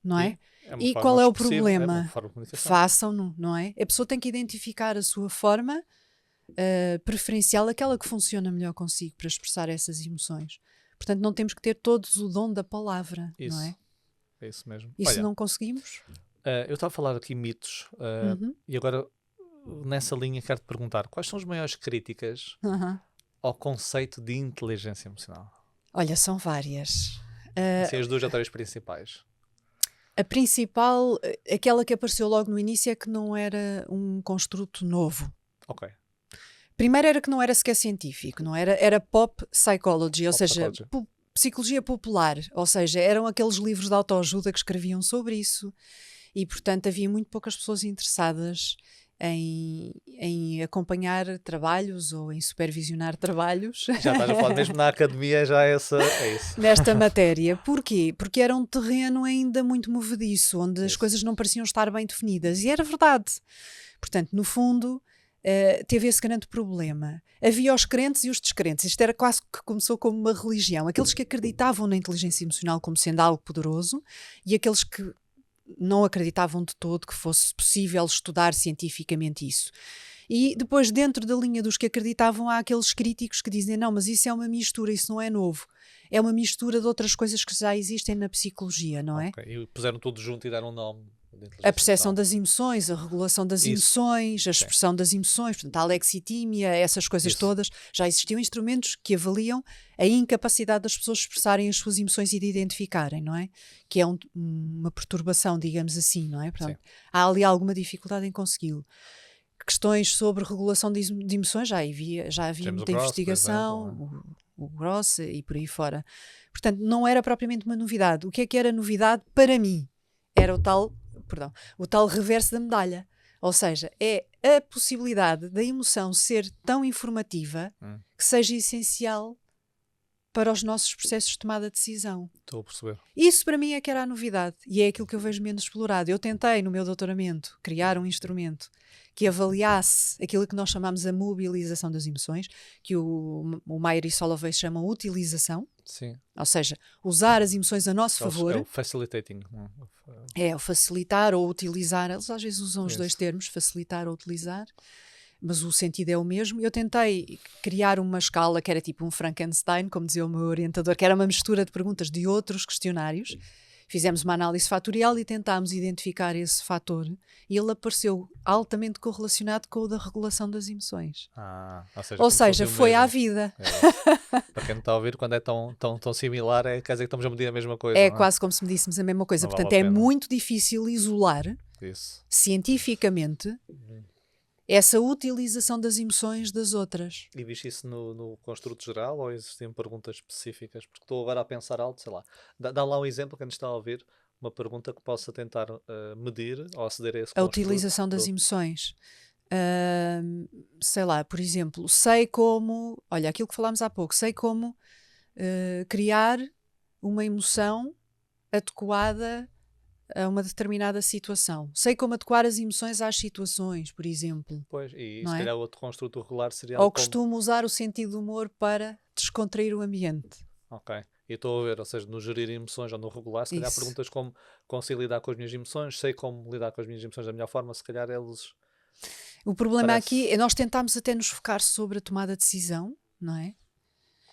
não é? É uma E forma qual é o expressiva, problema? É uma forma de comunicação. Façam-no, não é? A pessoa tem que identificar a sua forma preferencial, aquela que funciona melhor consigo para expressar essas emoções. Portanto, não temos que ter todos o dom da palavra, Isso. não é? É isso mesmo. E se Olha, não conseguimos? eu estava a falar aqui mitos Uhum. e agora nessa linha quero-te perguntar quais são as maiores críticas Aham. ao conceito de inteligência emocional? Olha, são várias. Assim, as duas ou três principais. A principal, aquela que apareceu logo no início, é que não era um construto novo. Ok. Primeiro era que não era sequer científico, não era, era pop psychology, ou Pop seja, psychology. psicologia popular, ou seja, eram aqueles livros de autoajuda que escreviam sobre isso e, portanto, havia muito poucas pessoas interessadas em acompanhar trabalhos ou em supervisionar trabalhos Já estás a falar mesmo na academia, já é isso. nesta matéria. Porquê? Porque era um terreno ainda muito movediço, onde as Isso. coisas não pareciam estar bem definidas. E era verdade. Portanto, no fundo, teve esse grande problema. Havia os crentes e os descrentes. Isto era quase que começou como uma religião. Aqueles que acreditavam na inteligência emocional como sendo algo poderoso e aqueles que não acreditavam de todo que fosse possível estudar cientificamente isso. E depois, dentro da linha dos que acreditavam, há aqueles críticos que dizem, não, mas isso é uma mistura, isso não é novo. É uma mistura de outras coisas que já existem na psicologia, não é? Ok. E puseram tudo junto e deram um nome. A percepção das emoções, a regulação das Isso. emoções, a expressão das emoções, portanto, a alexitimia, essas coisas Isso. todas. Já existiam instrumentos que avaliam a incapacidade das pessoas de expressarem as suas emoções e de identificarem, não é? Que é uma perturbação, digamos assim, não é? Portanto, há ali alguma dificuldade em consegui-lo. Questões sobre regulação de emoções, já havia James muita Gross, investigação, o Gross e por aí fora. Portanto, não era propriamente uma novidade. O que é que era novidade para mim? Era o tal reverso da medalha. Ou seja, é a possibilidade da emoção ser tão informativa que seja essencial para os nossos processos de tomada de decisão. Estou a perceber. Isso para mim é que era a novidade e é aquilo que eu vejo menos explorado. Eu tentei no meu doutoramento criar um instrumento que avaliasse aquilo que nós chamamos a mobilização das emoções, que o Meyer e Solovey chamam utilização, Sim. ou seja, usar as emoções a nosso favor. É o facilitating. É o facilitar ou utilizar. Eles às vezes usam os Isso. dois termos, facilitar ou utilizar, mas o sentido é o mesmo. Eu tentei criar uma escala que era tipo um Frankenstein, como dizia o meu orientador, que era uma mistura de perguntas de outros questionários. Fizemos uma análise fatorial e tentámos identificar esse fator e ele apareceu altamente correlacionado com o da regulação das emoções. Ou seja, foi à vida. Para quem não está a ouvir, quando é tão similar, quer dizer que estamos a medir a mesma coisa. É não quase como se medíssemos a mesma coisa. Não Portanto, vale a é pena. muito difícil isolar Isso. cientificamente essa utilização das emoções das outras. E viste isso no construto geral ou existiam perguntas específicas? Porque estou agora a pensar alto, sei lá. Dá lá um exemplo que nos está a ouvir. uma pergunta que possa tentar medir ou aceder a esse A construto utilização das emoções. Sei lá, por exemplo, sei como, olha, aquilo que falámos há pouco, sei como criar uma emoção adequada a uma determinada situação. Sei como adequar as emoções às situações, por exemplo, Pois, e não se é? calhar outro construto regular seria Ou algo como. costumo usar o sentido do humor para descontrair o ambiente. Ok. E estou a ver, ou seja, no gerir emoções ou no regular, se calhar Isso. perguntas como consigo lidar com as minhas emoções, sei como lidar com as minhas emoções da melhor forma, se calhar eles. O problema aqui Parece. é nós tentarmos até nos focar sobre a tomada de decisão, não é?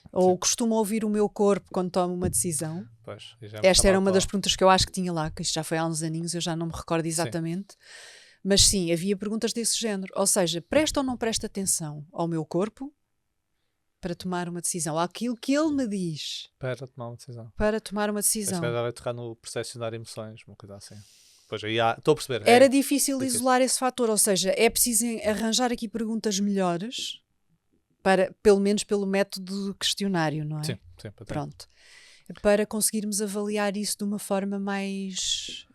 Sim, Ou costumo ouvir o meu corpo quando tomo uma decisão. pois. E já me Esta era chamar uma das para. perguntas que eu acho que tinha lá, que isto já foi há uns aninhos, eu já não me recordo Sim. exatamente. Mas sim, havia perguntas desse género. Ou seja, presta ou não presta atenção ao meu corpo para tomar uma decisão, àquilo que ele me diz Para tomar uma decisão. para tomar uma Esse decisão. calhar vai tocar no percepcionar emoções, uma coisa assim. Pois aí estou a perceber. Era É difícil difícil. isolar esse fator, ou seja, é preciso arranjar aqui perguntas melhores, para, pelo menos pelo método questionário, não é? Sim, sim, para ter. Pronto. Para conseguirmos avaliar isso de uma forma mais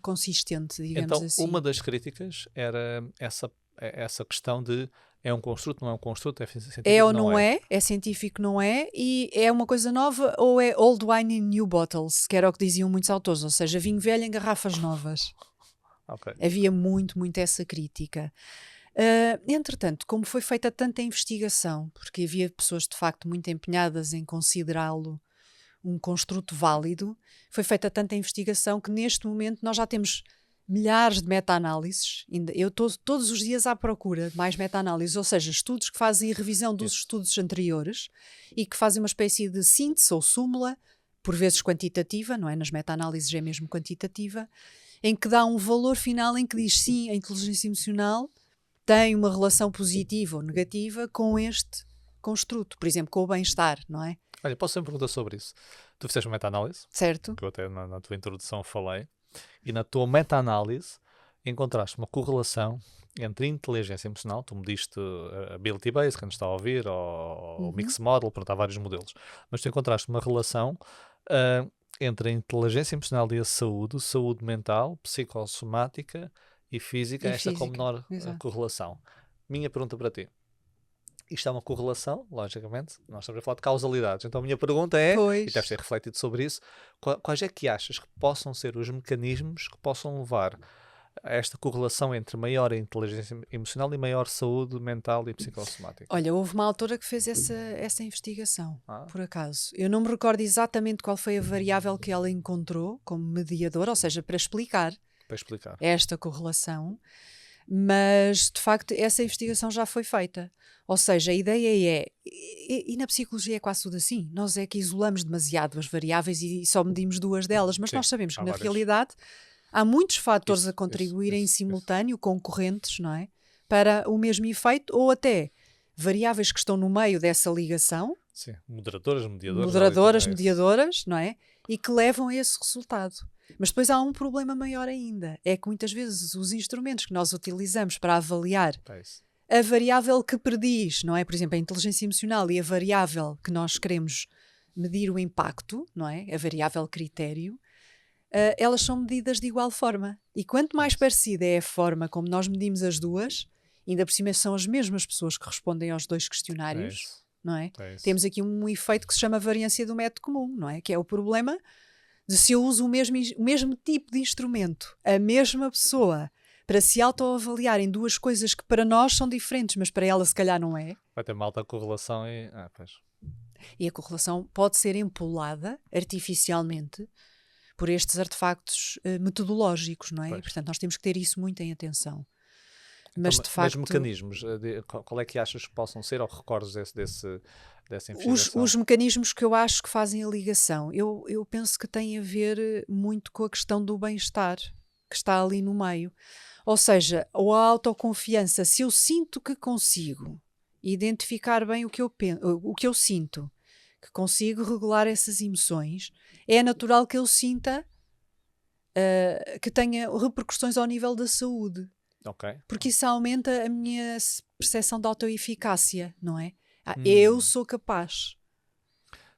consistente, digamos Então, assim. uma das críticas era essa questão de é um construto, não é um construto, é É científico, ou não não é. é científico, não é, e é uma coisa nova ou é old wine in new bottles, que era o que diziam muitos autores, ou seja, vinho velho em garrafas novas. Ok. Havia muito essa crítica. Entretanto, como foi feita tanta investigação, porque havia pessoas de facto muito empenhadas em considerá-lo um construto válido, foi feita tanta investigação que neste momento nós já temos milhares de meta-análises. Eu estou todos os dias à procura de mais meta-análises, ou seja, estudos que fazem revisão dos Isso. estudos anteriores e que fazem uma espécie de síntese ou súmula, por vezes quantitativa, não é? Nas meta-análises é mesmo quantitativa, em que dá um valor final em que diz sim, a inteligência emocional tem uma relação positiva ou negativa com este construto, por exemplo, com o bem-estar, não é? Olha, posso sempre perguntar sobre isso. Tu fizeste uma meta-análise, Certo? que eu até na tua introdução falei, e na tua meta-análise encontraste uma correlação entre inteligência emocional, tu mediste a Ability Base, quem nos está a ouvir, ou o Mix Model, pronto, há vários modelos, mas tu encontraste uma relação entre a inteligência emocional e a saúde mental, psicossomática e física, E esta com física, menor exato. correlação. Minha pergunta para ti. Isto é uma correlação, logicamente, nós estamos a falar de causalidades. Então a minha pergunta é, e deves Pois. ter refletido sobre isso, quais é que achas que possam ser os mecanismos que possam levar a esta correlação entre maior inteligência emocional e maior saúde mental e psicossomática? Olha, houve uma autora que fez essa investigação, Ah, por acaso. Eu não me recordo exatamente qual foi a variável que ela encontrou como mediador, ou seja, para explicar para explicar. esta correlação, mas de facto essa investigação já foi feita. Ou seja, a ideia é, e na psicologia é quase tudo assim, nós é que isolamos demasiado as variáveis e só medimos duas delas, mas Sim, nós sabemos há que na várias. realidade há muitos fatores Isso, a contribuírem em isso. simultâneo, concorrentes, não é? Para o mesmo efeito, ou até variáveis que estão no meio dessa ligação, Sim, moderadoras, mediadoras. moderadoras, é isso. mediadoras, não é? E que levam a esse resultado. Mas depois há um problema maior ainda, é que muitas vezes os instrumentos que nós utilizamos para avaliar É isso. a variável que prediz, não é? Por exemplo, a inteligência emocional e a variável que nós queremos medir o impacto, não é? A variável critério, elas são medidas de igual forma. E quanto mais parecida é a forma como nós medimos as duas, ainda por cima são as mesmas pessoas que respondem aos dois É questionários, isso. não é? É isso. Temos aqui um efeito que se chama variância do método comum, não é? Que é o problema de se eu uso o mesmo tipo de instrumento, a mesma pessoa, para se autoavaliar em duas coisas que para nós são diferentes, mas para ela se calhar não é. Vai ter uma alta correlação e. Pois. E a correlação pode ser empolada artificialmente por estes artefactos metodológicos, não é? Pois. E, portanto, nós temos que ter isso muito em atenção. Então, Mas, de facto, mecanismos, qual é que achas que possam ser, ou recordes dessa investigação? os mecanismos que eu acho que fazem a ligação, eu penso que têm a ver muito com a questão do bem-estar, que está ali no meio. Ou seja, a autoconfiança, se eu sinto que consigo identificar bem o que eu sinto, que consigo regular essas emoções, é natural que eu sinta que tenha repercussões ao nível da saúde. Ok. Porque isso aumenta a minha percepção de autoeficácia, não é? Eu sou capaz.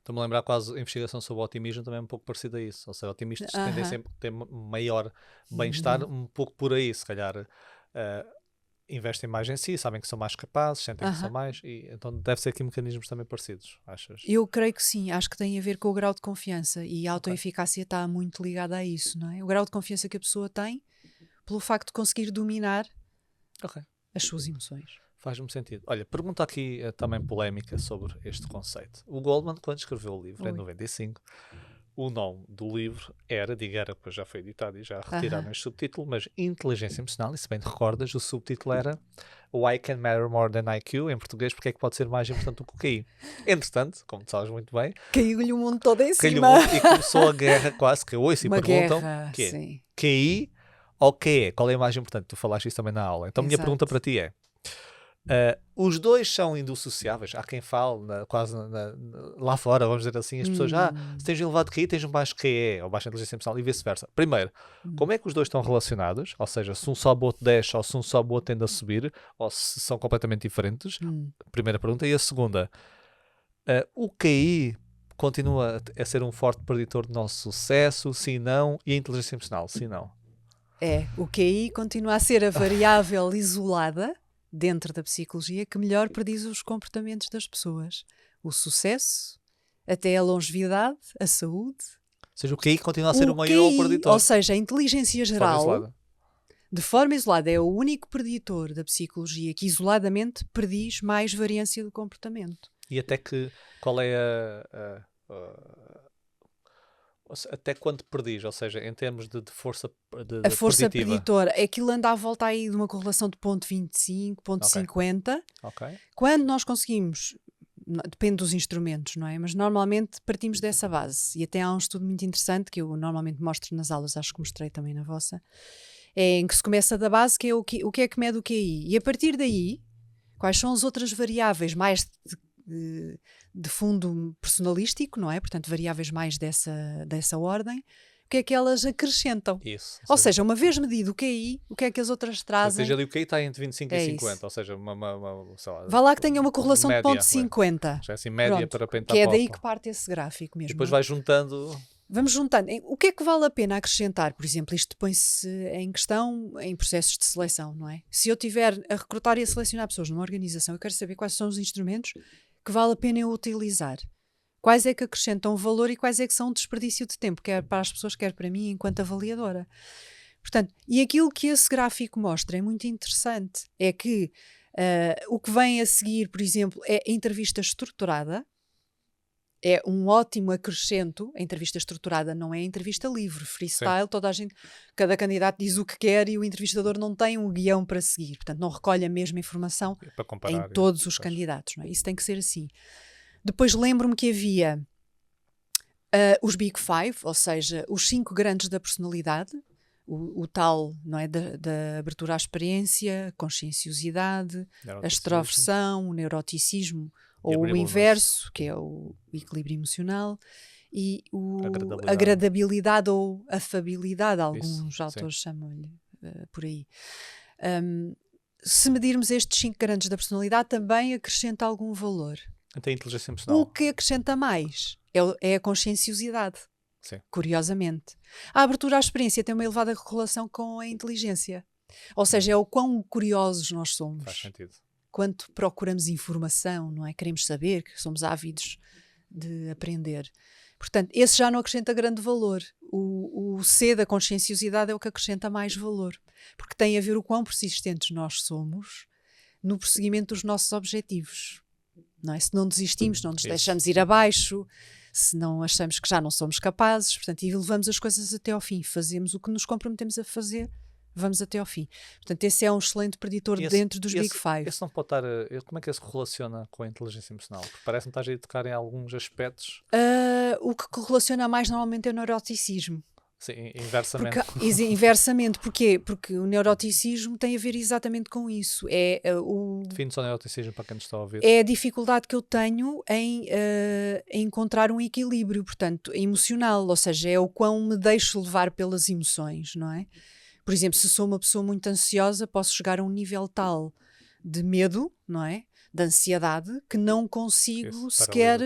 Estou-me a lembrar quase a investigação sobre o otimismo também é um pouco parecida a isso. Ou seja, otimistas tendem sempre a ter maior bem-estar, um pouco por aí, se calhar investem mais em si, sabem que são mais capazes, sentem que são mais, e então deve ser aqui mecanismos também parecidos, achas? Eu creio que sim, acho que tem a ver com o grau de confiança, e a autoeficácia está muito ligada a isso, não é? O grau de confiança que a pessoa tem pelo facto de conseguir dominar as suas emoções. Faz-me sentido. Olha, pergunta aqui também polémica sobre este conceito. O Goldman, quando escreveu o livro, em 95, o nome do livro era, depois já foi editado e já retiraram este subtítulo, mas Inteligência Emocional, e se bem te recordas, o subtítulo era Why Can Matter More Than IQ, em português, porque é que pode ser mais importante do que o QI. Entretanto, como tu sabes muito bem, caiu-lhe o mundo todo em cima. E começou a guerra quase, que eu ouço e perguntam que é QI ou QE? Qual é a mais importante? Tu falaste isso também na aula. Então a minha pergunta para ti é, os dois são indissociáveis. Há quem fale lá fora, vamos dizer assim, as pessoas, se tens elevado QI, tens um baixo QE, ou baixa inteligência emocional, e vice-versa. Primeiro, como é que os dois estão relacionados? Ou seja, se um sobe, o outro desce, ou se um sobe, o outro tende a subir, ou se são completamente diferentes? Primeira pergunta. E a segunda, o QI continua a ser um forte preditor do nosso sucesso? Sim, não. E a inteligência emocional? Sim, não. O QI continua a ser a variável isolada dentro da psicologia que melhor prediz os comportamentos das pessoas. O sucesso, até a longevidade, a saúde. Ou seja, o QI continua a ser o maior preditor. Ou seja, a inteligência geral, de forma isolada, é o único preditor da psicologia que isoladamente prediz mais variância do comportamento. E até qual é até quanto prediz, ou seja, em termos de força a força preditora, aquilo anda à volta aí de uma correlação de 0,25, 0,50. Quando nós conseguimos, depende dos instrumentos, não é? Mas normalmente partimos dessa base, e até há um estudo muito interessante que eu normalmente mostro nas aulas, acho que mostrei também na vossa, em que se começa da base, que é o que é que mede o QI, e a partir daí, quais são as outras variáveis mais de fundo personalístico, não é? Portanto, variáveis mais dessa ordem, o que é que elas acrescentam? Isso. Ou seja, uma vez medido o QI, o que é que as outras trazem? Ou seja, ali o QI está entre 25 e 50, isso. Ou seja, sei lá, vá lá que tenha uma correlação de 0,50. Já é assim, média. Pronto, para que é daí que parte esse gráfico mesmo. E depois vai juntando... Vamos juntando. O que é que vale a pena acrescentar? Por exemplo, isto põe-se em questão em processos de seleção, não é? Se eu estiver a recrutar e a selecionar pessoas numa organização, eu quero saber quais são os instrumentos que vale a pena eu utilizar. Quais é que acrescentam valor e quais é que são um desperdício de tempo, quer para as pessoas, quer para mim, enquanto avaliadora. Portanto, e aquilo que esse gráfico mostra é muito interessante. É que o que vem a seguir, por exemplo, é a entrevista estruturada. É um ótimo acrescento. A entrevista estruturada não é a entrevista livre, freestyle. Sim. Cada candidato diz o que quer e o entrevistador não tem um guião para seguir. Portanto, não recolhe a mesma informação em todos os candidatos. Não é? Isso tem que ser assim. Depois lembro-me que havia os Big Five, ou seja, os 5 grandes da personalidade, o tal, não é, da abertura à experiência, conscienciosidade, a extroversão, o neuroticismo, ou o inverso, que é o equilíbrio emocional, e a agradabilidade ou afabilidade, alguns autores chamam-lhe por aí. Se medirmos estes 5 grandes da personalidade, também acrescenta algum valor. Tem inteligência emocional. O que acrescenta mais é a conscienciosidade. Sim. Curiosamente. A abertura à experiência tem uma elevada correlação com a inteligência. Ou seja, é o quão curiosos nós somos. Faz sentido. Quanto procuramos informação, não é? Queremos saber, que somos ávidos de aprender. Portanto, esse já não acrescenta grande valor. O C da conscienciosidade é o que acrescenta mais valor. Porque tem a ver o quão persistentes nós somos no prosseguimento dos nossos objetivos. Não é? Se não desistimos, não nos deixamos ir abaixo, se não achamos que já não somos capazes, portanto, e levamos as coisas até ao fim, fazemos o que nos comprometemos a fazer, vamos até ao fim. Portanto, esse é um excelente preditor dentro dos Big Five. Esse não pode estar, como é que esse relaciona com a inteligência emocional? Porque parece-me que estás a tocar em alguns aspectos. O que correlaciona mais normalmente é o neuroticismo. Sim, inversamente. Inversamente. Porquê? Porque o neuroticismo tem a ver exatamente com isso. Define só o neuroticismo para quem nos está a ouvir. É a dificuldade que eu tenho em encontrar um equilíbrio, portanto, emocional. Ou seja, é o quão me deixo levar pelas emoções, não é? Por exemplo, se sou uma pessoa muito ansiosa, posso chegar a um nível tal de medo, não é? De ansiedade, que não consigo sequer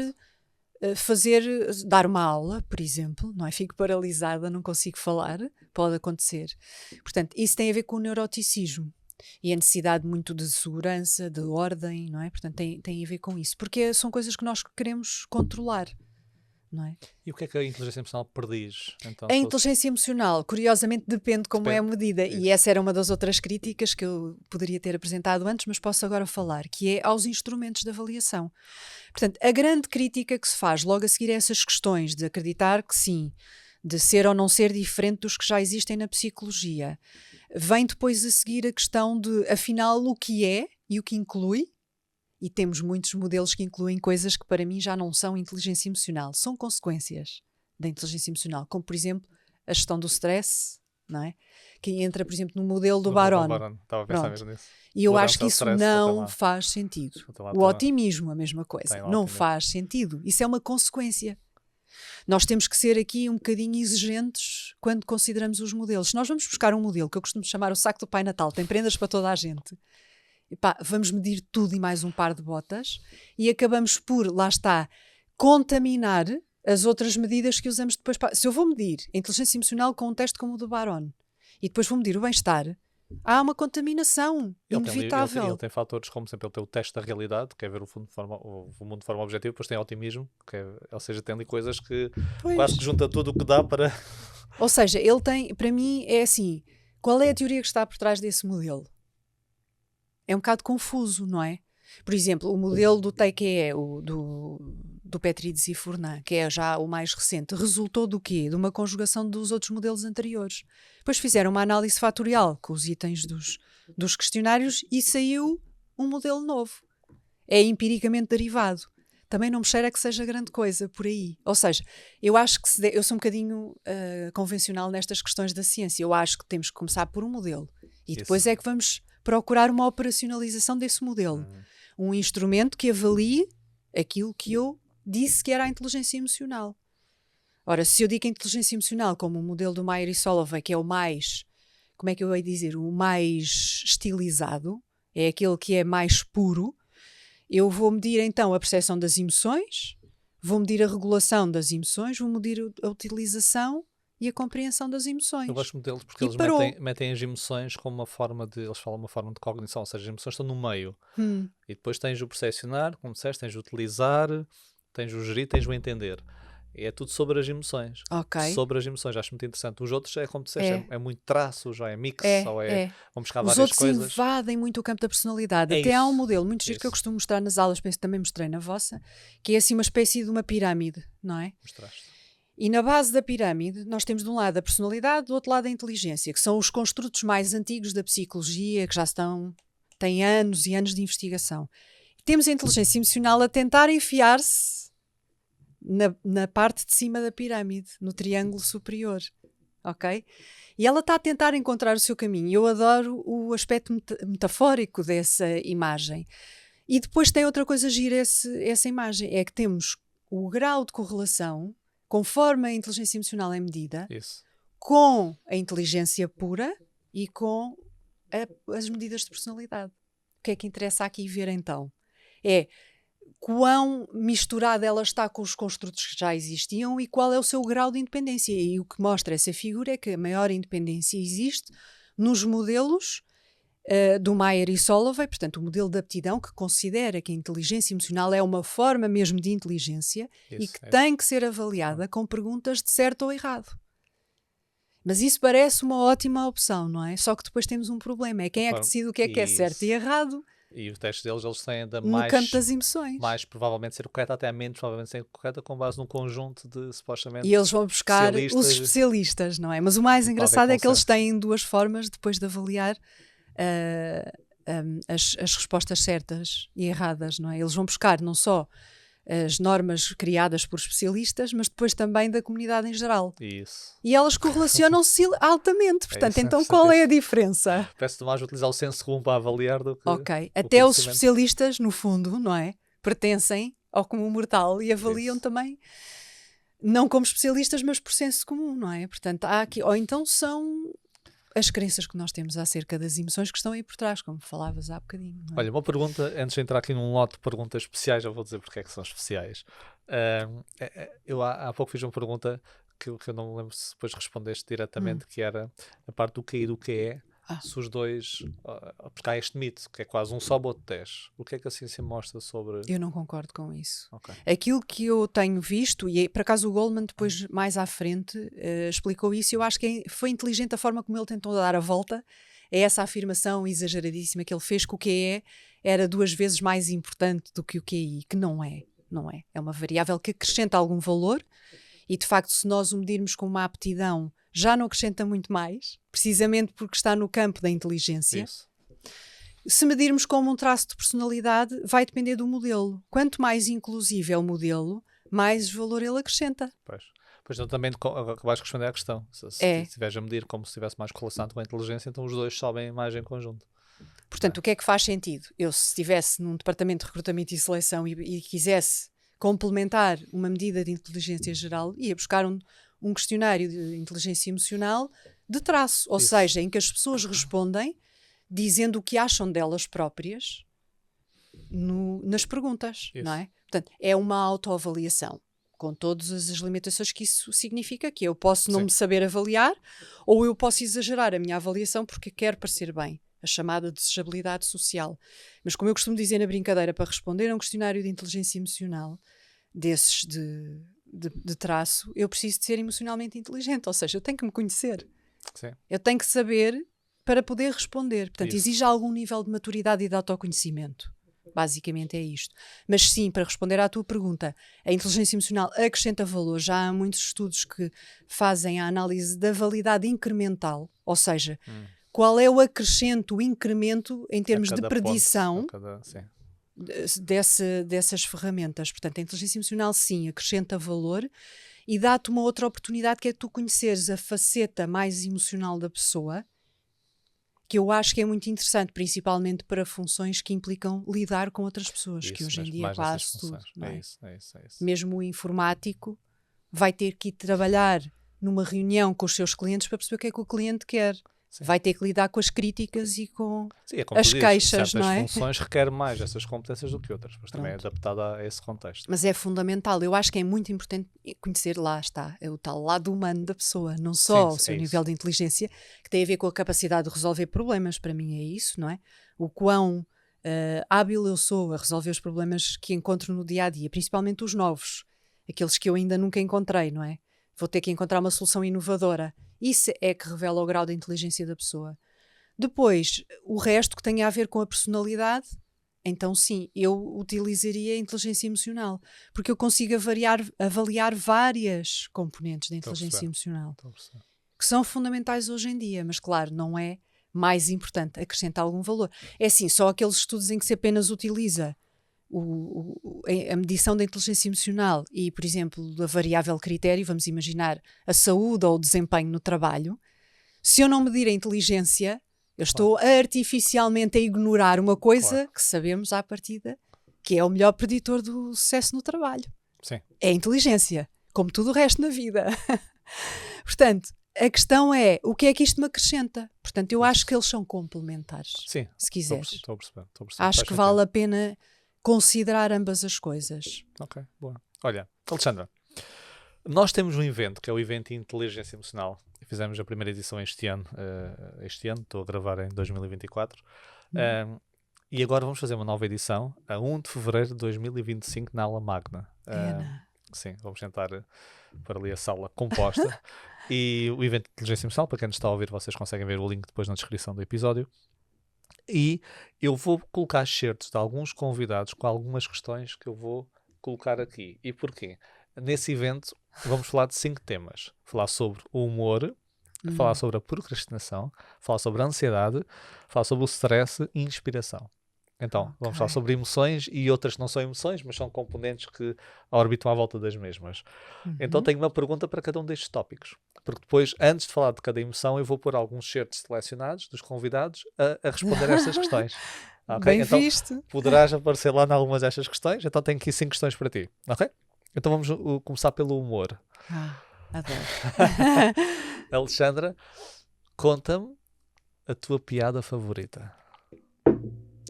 dar uma aula, por exemplo, não é? Fico paralisada, não consigo falar, pode acontecer. Portanto, isso tem a ver com o neuroticismo e a necessidade muito de segurança, de ordem, não é? Portanto, tem a ver com isso, porque são coisas que nós queremos controlar, não é? E o que é que a inteligência emocional prediz? Então, A inteligência emocional, curiosamente, depende como é medida. Isso. E essa era uma das outras críticas que eu poderia ter apresentado antes, mas posso agora falar, que é aos instrumentos de avaliação. Portanto, a grande crítica que se faz logo a seguir a essas questões de acreditar que sim, de ser ou não ser diferente dos que já existem na psicologia, vem depois a seguir a questão de, afinal, o que é e o que inclui. E temos muitos modelos que incluem coisas que para mim já não são inteligência emocional, são consequências da inteligência emocional, como por exemplo a gestão do stress, não é? Que entra, por exemplo, no modelo do Baron. Estava a pensar mesmo nisso. E eu acho que isso não faz sentido. O otimismo, a mesma coisa. Não faz sentido. Isso é uma consequência. Nós temos que ser aqui um bocadinho exigentes quando consideramos os modelos. Se nós vamos buscar um modelo que eu costumo chamar o saco do Pai Natal, tem prendas para toda a gente, epá, vamos medir tudo e mais um par de botas e acabamos por, lá está, contaminar as outras medidas que usamos depois. Se eu vou medir a inteligência emocional com um teste como o do Baron e depois vou medir o bem-estar, há uma contaminação inevitável. Ele tem fatores como, por exemplo, ele tem o teste da realidade, que é ver o mundo de forma objetiva, depois tem otimismo, ou seja, tem ali coisas que quase que junta tudo o que dá para... Ou seja, ele tem, para mim, é assim, qual é a teoria que está por trás desse modelo? É um bocado confuso, não é? Por exemplo, o modelo do TKE, do Petrides e Fournin, que é já o mais recente, resultou do quê? De uma conjugação dos outros modelos anteriores. Depois fizeram uma análise fatorial com os itens dos questionários e saiu um modelo novo. É empiricamente derivado. Também não me cheira que seja grande coisa por aí. Ou seja, eu acho que eu sou um bocadinho convencional nestas questões da ciência. Eu acho que temos que começar por um modelo e depois é que vamos procurar uma operacionalização desse modelo. Um instrumento que avalie aquilo que eu disse que era a inteligência emocional. Ora, se eu digo a inteligência emocional como o modelo do Meyer e Solovey, que é o mais, como é que eu ia dizer, o mais estilizado, é aquele que é mais puro, eu vou medir então a percepção das emoções, vou medir a regulação das emoções, vou medir a utilização e a compreensão das emoções. Eu gosto muito deles porque eles metem as emoções como uma forma de... Eles falam uma forma de cognição, ou seja, as emoções estão no meio. E depois tens o percepcionar, como disseste, tens o utilizar, tens o gerir, tens o entender. É tudo sobre as emoções. Sobre as emoções, acho muito interessante. Os outros é como disseste, é muito traço, já é mix, ou vamos buscar várias coisas. Os outros invadem muito o campo da personalidade. Até há um modelo muito giro que eu costumo mostrar nas aulas, penso que também mostrei na vossa, que é assim uma espécie de uma pirâmide, não é? Mostraste. E na base da pirâmide, nós temos de um lado a personalidade, do outro lado a inteligência, que são os construtos mais antigos da psicologia, que já têm anos e anos de investigação. Temos a inteligência emocional a tentar enfiar-se na parte de cima da pirâmide, no triângulo superior, ok? E ela está a tentar encontrar o seu caminho. Eu adoro o aspecto metafórico dessa imagem. E depois tem outra coisa gira essa imagem, é que temos o grau de correlação conforme a inteligência emocional é medida, com a inteligência pura e com as medidas de personalidade. O que é que interessa aqui ver então? É quão misturada ela está com os construtos que já existiam e qual é o seu grau de independência. E o que mostra essa figura é que a maior independência existe nos modelos do Meyer e Solovey, portanto o modelo de aptidão que considera que a inteligência emocional é uma forma mesmo de inteligência e que tem que ser avaliada com perguntas de certo ou errado. Mas isso parece uma ótima opção, não é? Só que depois temos um problema, é quem é que decide o que é certo e errado. E os testes deles, eles têm ainda no campo das emoções. Mais provavelmente ser correta, até a menos provavelmente ser correta, com base num conjunto de supostamente e eles vão buscar os especialistas, não é? Mas o mais engraçado é que eles têm duas formas depois de avaliar as respostas certas e erradas, não é? Eles vão buscar não só as normas criadas por especialistas, mas depois também da comunidade em geral. Isso. E elas correlacionam-se altamente. Portanto, então qual é a diferença? Parece mais utilizar o senso comum para avaliar do que até os especialistas, no fundo, não é? Pertencem ao comum mortal e avaliam também, não como especialistas, mas por senso comum, não é? Portanto, há aqui, ou então são as crenças que nós temos acerca das emoções que estão aí por trás, como falavas há bocadinho. Não é? Olha, uma pergunta, antes de entrar aqui num lote de perguntas especiais, eu vou dizer porque é que são especiais. Eu há pouco fiz uma pergunta que eu não me lembro se depois respondeste diretamente, que era a parte do que e do que é, se os dois, porque há este mito, que é quase um sobe outro 10. O que é que a ciência mostra sobre... Eu não concordo com isso. Okay. Aquilo que eu tenho visto, e por acaso o Goleman depois mais à frente explicou isso, eu acho que foi inteligente a forma como ele tentou dar a volta a essa afirmação exageradíssima que ele fez, que o QE era 2 vezes mais importante do que o QI, que não é. Não é. É uma variável que acrescenta algum valor e, de facto, se nós o medirmos com uma aptidão, já não acrescenta muito mais, precisamente porque está no campo da inteligência. Isso. Se medirmos como um traço de personalidade, vai depender do modelo. Quanto mais inclusivo é o modelo, mais valor ele acrescenta. Pois então também acabaste de responder à questão. Se estiveres a medir como se estivesse mais correlacionado com a inteligência, então os dois sobem mais em conjunto. Portanto, o que é que faz sentido? Eu, se estivesse num departamento de recrutamento e seleção e quisesse complementar uma medida de inteligência geral, ia buscar um questionário de inteligência emocional de traço, ou seja, em que as pessoas respondem dizendo o que acham delas próprias nas perguntas, não é? Portanto, é uma autoavaliação, com todas as limitações que isso significa, que eu posso não me saber avaliar, ou eu posso exagerar a minha avaliação porque quero parecer bem, a chamada desejabilidade social. Mas como eu costumo dizer na brincadeira, para responder a um questionário de inteligência emocional, desses de traço, eu preciso de ser emocionalmente inteligente, ou seja, eu tenho que me conhecer. Sim. Eu tenho que saber para poder responder. Portanto, exige algum nível de maturidade e de autoconhecimento. Basicamente é isto. Mas sim, para responder à tua pergunta, a inteligência emocional acrescenta valor. Já há muitos estudos que fazem a análise da validade incremental, ou seja, qual é o acrescento, o incremento em termos de predição dessas ferramentas. Portanto, a inteligência emocional sim acrescenta valor e dá-te uma outra oportunidade, que é tu conheceres a faceta mais emocional da pessoa, que eu acho que é muito interessante, principalmente para funções que implicam lidar com outras pessoas, que hoje em dia é quase tudo. Não é? É isso. Mesmo o informático vai ter que ir trabalhar numa reunião com os seus clientes para perceber o que é que o cliente quer. Sim. Vai ter que lidar com as críticas e com as queixas, não é? Certas funções requerem mais essas competências do que outras, mas também é adaptada a esse contexto. Mas é fundamental, eu acho que é muito importante conhecer, lá está, o tal lado humano da pessoa, não só o seu nível de inteligência, que tem a ver com a capacidade de resolver problemas, para mim é isso, não é? O quão hábil eu sou a resolver os problemas que encontro no dia-a-dia, principalmente os novos, aqueles que eu ainda nunca encontrei, não é? Vou ter que encontrar uma solução inovadora. Isso é que revela o grau de inteligência da pessoa. Depois, o resto que tem a ver com a personalidade, então sim, eu utilizaria a inteligência emocional, porque eu consigo avaliar várias componentes da inteligência emocional, que são fundamentais hoje em dia, mas claro, não é mais importante, acrescenta algum valor. É assim, só aqueles estudos em que se apenas utiliza a medição da inteligência emocional e, por exemplo, da variável critério, vamos imaginar a saúde ou o desempenho no trabalho, se eu não medir a inteligência, eu estou artificialmente a ignorar uma coisa que sabemos à partida que é o melhor preditor do sucesso no trabalho. Sim. É a inteligência, como tudo o resto na vida. Portanto, a questão é, o que é que isto me acrescenta? Portanto, eu acho que eles são complementares. Sim, se quiseres. Estou a perceber. Acho que vale a pena considerar ambas as coisas. Ok, boa. Olha, Alexandra, nós temos um evento, que é o evento de inteligência emocional. Fizemos a primeira edição este ano, estou a gravar em 2024, e agora vamos fazer uma nova edição, a 1 de fevereiro de 2025, na aula magna. Sim, vamos tentar para ali a sala composta. E o evento de inteligência emocional, para quem nos está a ouvir, vocês conseguem ver o link depois na descrição do episódio. E eu vou colocar excertos de alguns convidados com algumas questões que eu vou colocar aqui. E porquê? Nesse evento vamos falar de 5 temas. Falar sobre o humor, falar sobre a procrastinação, falar sobre a ansiedade, falar sobre o stress e inspiração. Então, vamos falar sobre emoções e outras que não são emoções, mas são componentes que orbitam à volta das mesmas. Então, tenho uma pergunta para cada um destes tópicos. Porque depois, antes de falar de cada emoção, eu vou pôr alguns certos selecionados dos convidados a responder a estas questões. Okay? Bem então, visto. Poderás aparecer lá em algumas destas questões. Então, tenho aqui 5 questões para ti. Ok? Então, vamos começar pelo humor. Adoro. Alexandra, conta-me a tua piada favorita?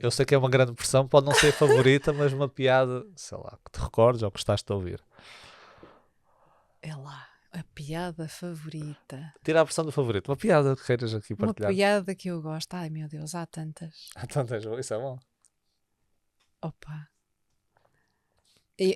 Eu sei que é uma grande pressão, pode não ser a favorita, mas uma piada, sei lá, que te recordes ou que gostaste de ouvir. É lá, a piada favorita. Tira a pressão do favorito. Uma piada que queiras aqui Uma partilhar. piada que eu gosto. Ai meu Deus, há tantas. Então, isso é bom. Opa.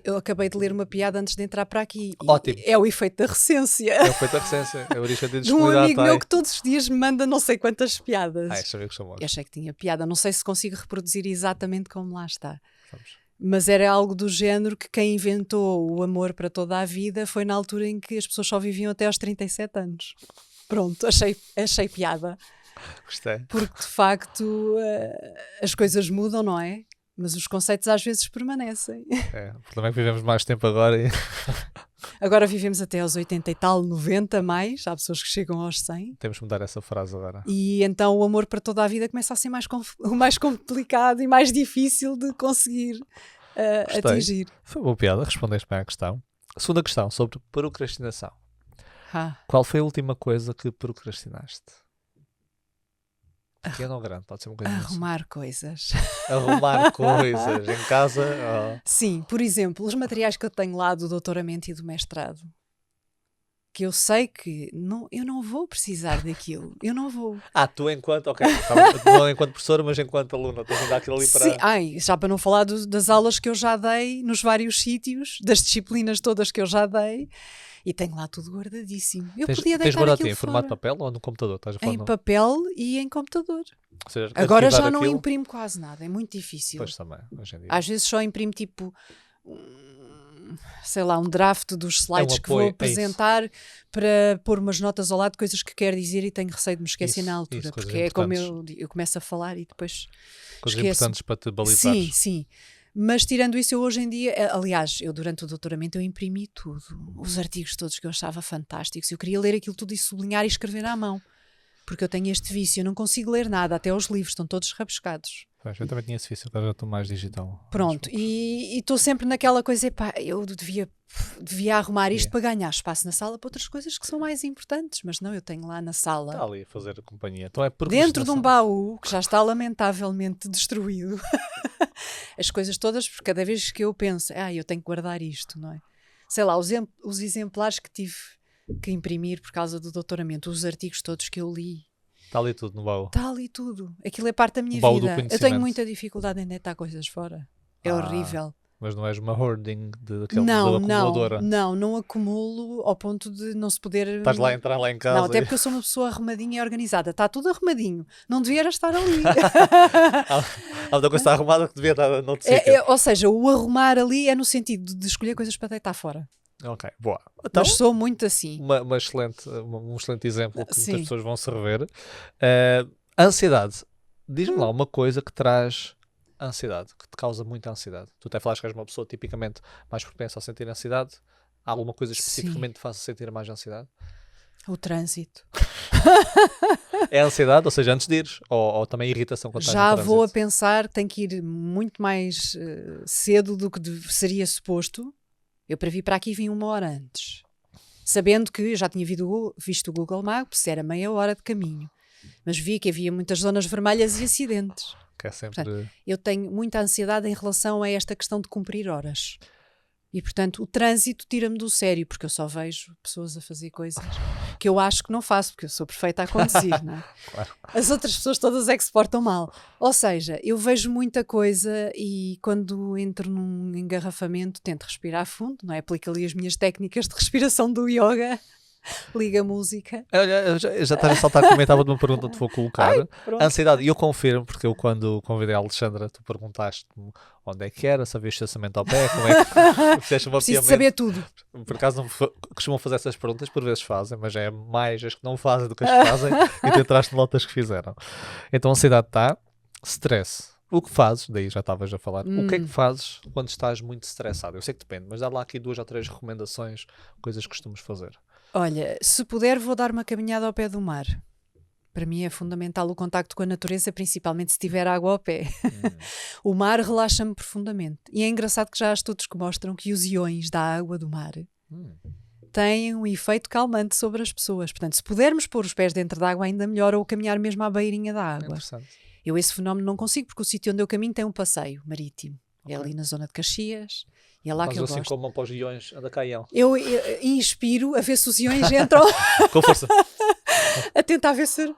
Eu acabei de ler uma piada antes de entrar para aqui. Ótimo. É o efeito da recência. É o feito da recência. É o origem de De um disponibilidade. amigo meu que todos os dias me manda não sei quantas piadas. Estes amigos são bons. Eu achei que tinha piada. Não sei se consigo reproduzir exatamente como lá está. Vamos. Mas era algo do género que quem inventou o amor para toda a vida foi na altura em que as pessoas só viviam até aos 37 anos. Pronto, achei piada. Gostei. Porque de facto as coisas mudam, não é? Mas os conceitos às vezes permanecem. O problema é que vivemos mais tempo agora e... Agora vivemos até aos 80 e tal, 90 mais. Há pessoas que chegam aos 100. Temos que mudar essa frase agora. E então o amor para toda a vida começa a ser mais complicado e mais difícil de conseguir atingir. Foi uma boa piada, respondeste bem à questão. Segunda questão, sobre procrastinação. Ah. Qual foi a última coisa que procrastinaste? Pequeno ou grande? Pode ser uma coisa Arrumar coisas. Arrumar coisas em casa? Oh. Sim, por exemplo, os materiais que eu tenho lá do doutoramento e do mestrado, que eu sei que eu não vou precisar daquilo. Eu não vou. Tu enquanto, ok, não enquanto professora, mas enquanto aluna, tens de dar aquilo ali para... Sim, já para não falar das aulas que eu já dei nos vários sítios, das disciplinas todas que eu já dei, e tenho lá tudo guardadíssimo. Eu podia tens deitar guardado aquilo em formato fora. papel ou no computador? Estás a falar Em papel e em computador. Ou seja, agora já não aquilo... imprimo quase nada, é muito difícil. Pois também, hoje em dia. Às vezes só imprimo tipo... sei lá, um draft dos slides que vou apresentar para pôr umas notas ao lado de coisas que quero dizer e tenho receio de me esquecer na altura, porque é como eu começo a falar e depois coisas esqueço. Importantes para te balizares. Sim. Mas tirando isso, eu hoje em dia, aliás, eu durante o doutoramento eu imprimi tudo, os artigos todos que eu achava fantásticos, eu queria ler aquilo tudo e sublinhar e escrever à mão, porque eu tenho este vício, eu não consigo ler nada, até os livros estão todos rabiscados. Eu também tinha esse vício, agora já estou mais digital. Pronto, e estou sempre naquela coisa, eu devia arrumar isto para ganhar espaço na sala para outras coisas que são mais importantes, mas não, eu tenho lá na sala. Está ali a fazer a companhia. Então é dentro de um baú que já está lamentavelmente destruído. As coisas todas, porque cada vez que eu penso, eu tenho que guardar isto, não é? Sei lá, os exemplares que tive que imprimir por causa do doutoramento, os artigos todos que eu li. Está ali tudo no baú. Está ali tudo. Aquilo é parte da minha vida. Eu tenho muita dificuldade em deitar coisas fora. É horrível. Mas não és uma hoarding da acumuladora? Não acumulo ao ponto de não se poder... Estás lá a entrar lá em casa? Não, até porque eu sou uma pessoa arrumadinha e organizada. Está tudo arrumadinho. Não devia estar ali. Há outra coisa está arrumada que devia estar noutro sítio. Ou seja, o arrumar ali é no sentido de escolher coisas para deitar fora. Ok, boa. Então, mas sou muito assim. Um excelente exemplo que muitas pessoas vão se rever. Ansiedade. Diz-me lá uma coisa que traz ansiedade, que te causa muita ansiedade. Tu até falaste que és uma pessoa tipicamente mais propensa a sentir ansiedade. Há alguma coisa especificamente que te faça sentir mais ansiedade? O trânsito. É ansiedade, ou seja, antes de ires? Ou também irritação quando estás no trânsito? Já vou a pensar que tenho que ir muito mais cedo do que seria suposto. Eu para vir para aqui vim 1 hora antes. Sabendo que já tinha visto o Google Maps, era meia hora de caminho. Mas vi que havia muitas zonas vermelhas e acidentes. Que é sempre... Portanto, eu tenho muita ansiedade em relação a esta questão de cumprir horas. E, portanto, o trânsito tira-me do sério, porque eu só vejo pessoas a fazer coisas que eu acho que não faço, porque eu sou perfeita a conduzir, não é? Claro. As outras pessoas todas é que se portam mal. Ou seja, eu vejo muita coisa e quando entro num engarrafamento tento respirar fundo, não é? Aplico ali as minhas técnicas de respiração do yoga. Liga a música. Já estás a saltar, comentava de uma pergunta que te vou colocar. Ansiedade, e eu confirmo, porque eu quando convidei a Alexandra, tu perguntaste-me onde é que era, se havia estacionamento ao pé, como é que fizeste uma preciso saber tudo. Por acaso não costumam fazer essas perguntas, por vezes fazem, mas é mais as que não fazem do que as que fazem, e tu entraste notas que fizeram. Então a ansiedade está, stress. O que fazes, daí já estavas a falar, o que é que fazes quando estás muito estressado? Eu sei que depende, mas dá lá aqui 2 ou 3 recomendações, coisas que costumas fazer. Olha, se puder vou dar uma caminhada ao pé do mar. Para mim é fundamental o contacto com a natureza, principalmente se tiver água ao pé. O mar relaxa-me profundamente. E é engraçado que já há estudos que mostram que os íons da água do mar têm um efeito calmante sobre as pessoas. Portanto, se pudermos pôr os pés dentro da água, ainda melhor, ou caminhar mesmo à beirinha da É água. interessante. Eu esse fenómeno não consigo, porque o sítio onde eu caminho tem um passeio marítimo. É Ok. ali na zona de Caxias, e é lá que Faz eu assim gosto. como para os guiões, anda cá ele. Eu inspiro a ver se os iões entram, Com força. a tentar ver se...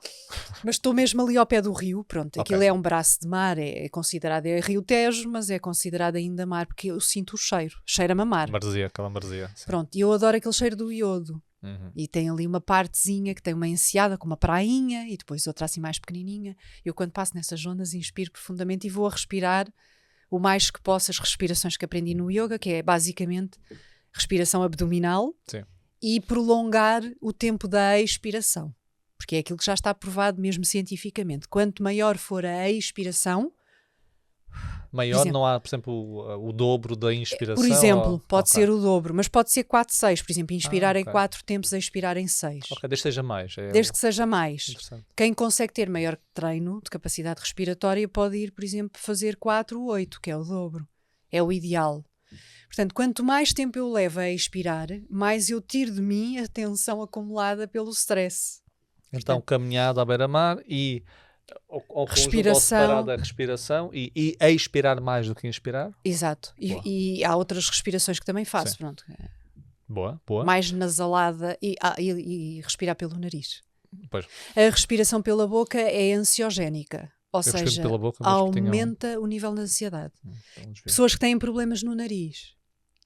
Mas estou mesmo ali ao pé do rio, pronto. Aquilo Ok. é um braço de mar, é considerado, é Rio Tejo, mas é considerado ainda mar, porque eu sinto o cheiro. Cheira-me a mar. Maresia, aquela maresia. Sim. Pronto, e eu adoro aquele cheiro do iodo. Uhum. E tem ali uma partezinha que tem uma enseada com uma prainha e depois outra assim mais pequenininha. Eu quando passo nessas zonas inspiro profundamente e vou a respirar o mais que posso as respirações que aprendi no yoga, que é basicamente respiração abdominal. Sim. E prolongar o tempo da expiração. Porque é aquilo que já está provado mesmo cientificamente. Quanto maior for a expiração, Maior exemplo. não há, por exemplo, o dobro da inspiração? por exemplo, ou... pode Ok. ser o dobro, mas pode ser 4, 6. Por exemplo, inspirar em ok. 4 tempos, expirar em 6. Ok, desde que seja mais. É Desde que seja mais. Interessante. Quem consegue ter maior treino de capacidade respiratória pode ir, por exemplo, fazer 4 ou 8, que é o dobro. É o ideal. Portanto, quanto mais tempo eu levo a expirar, mais eu tiro de mim a tensão acumulada pelo stress. Então, caminhada à beira-mar e ao conjunto, ao Respiração. separado a respiração e a expirar mais do que inspirar. Exato. Boa. E há outras respirações que também faço. Sim. Pronto. Boa, boa. Mais nasalada e respirar pelo nariz. Pois, A respiração pela boca é ansiogénica. Ou eu respiro seja, pela boca, mas tenho aumenta o nível de ansiedade. um desvio. Pessoas que têm problemas no nariz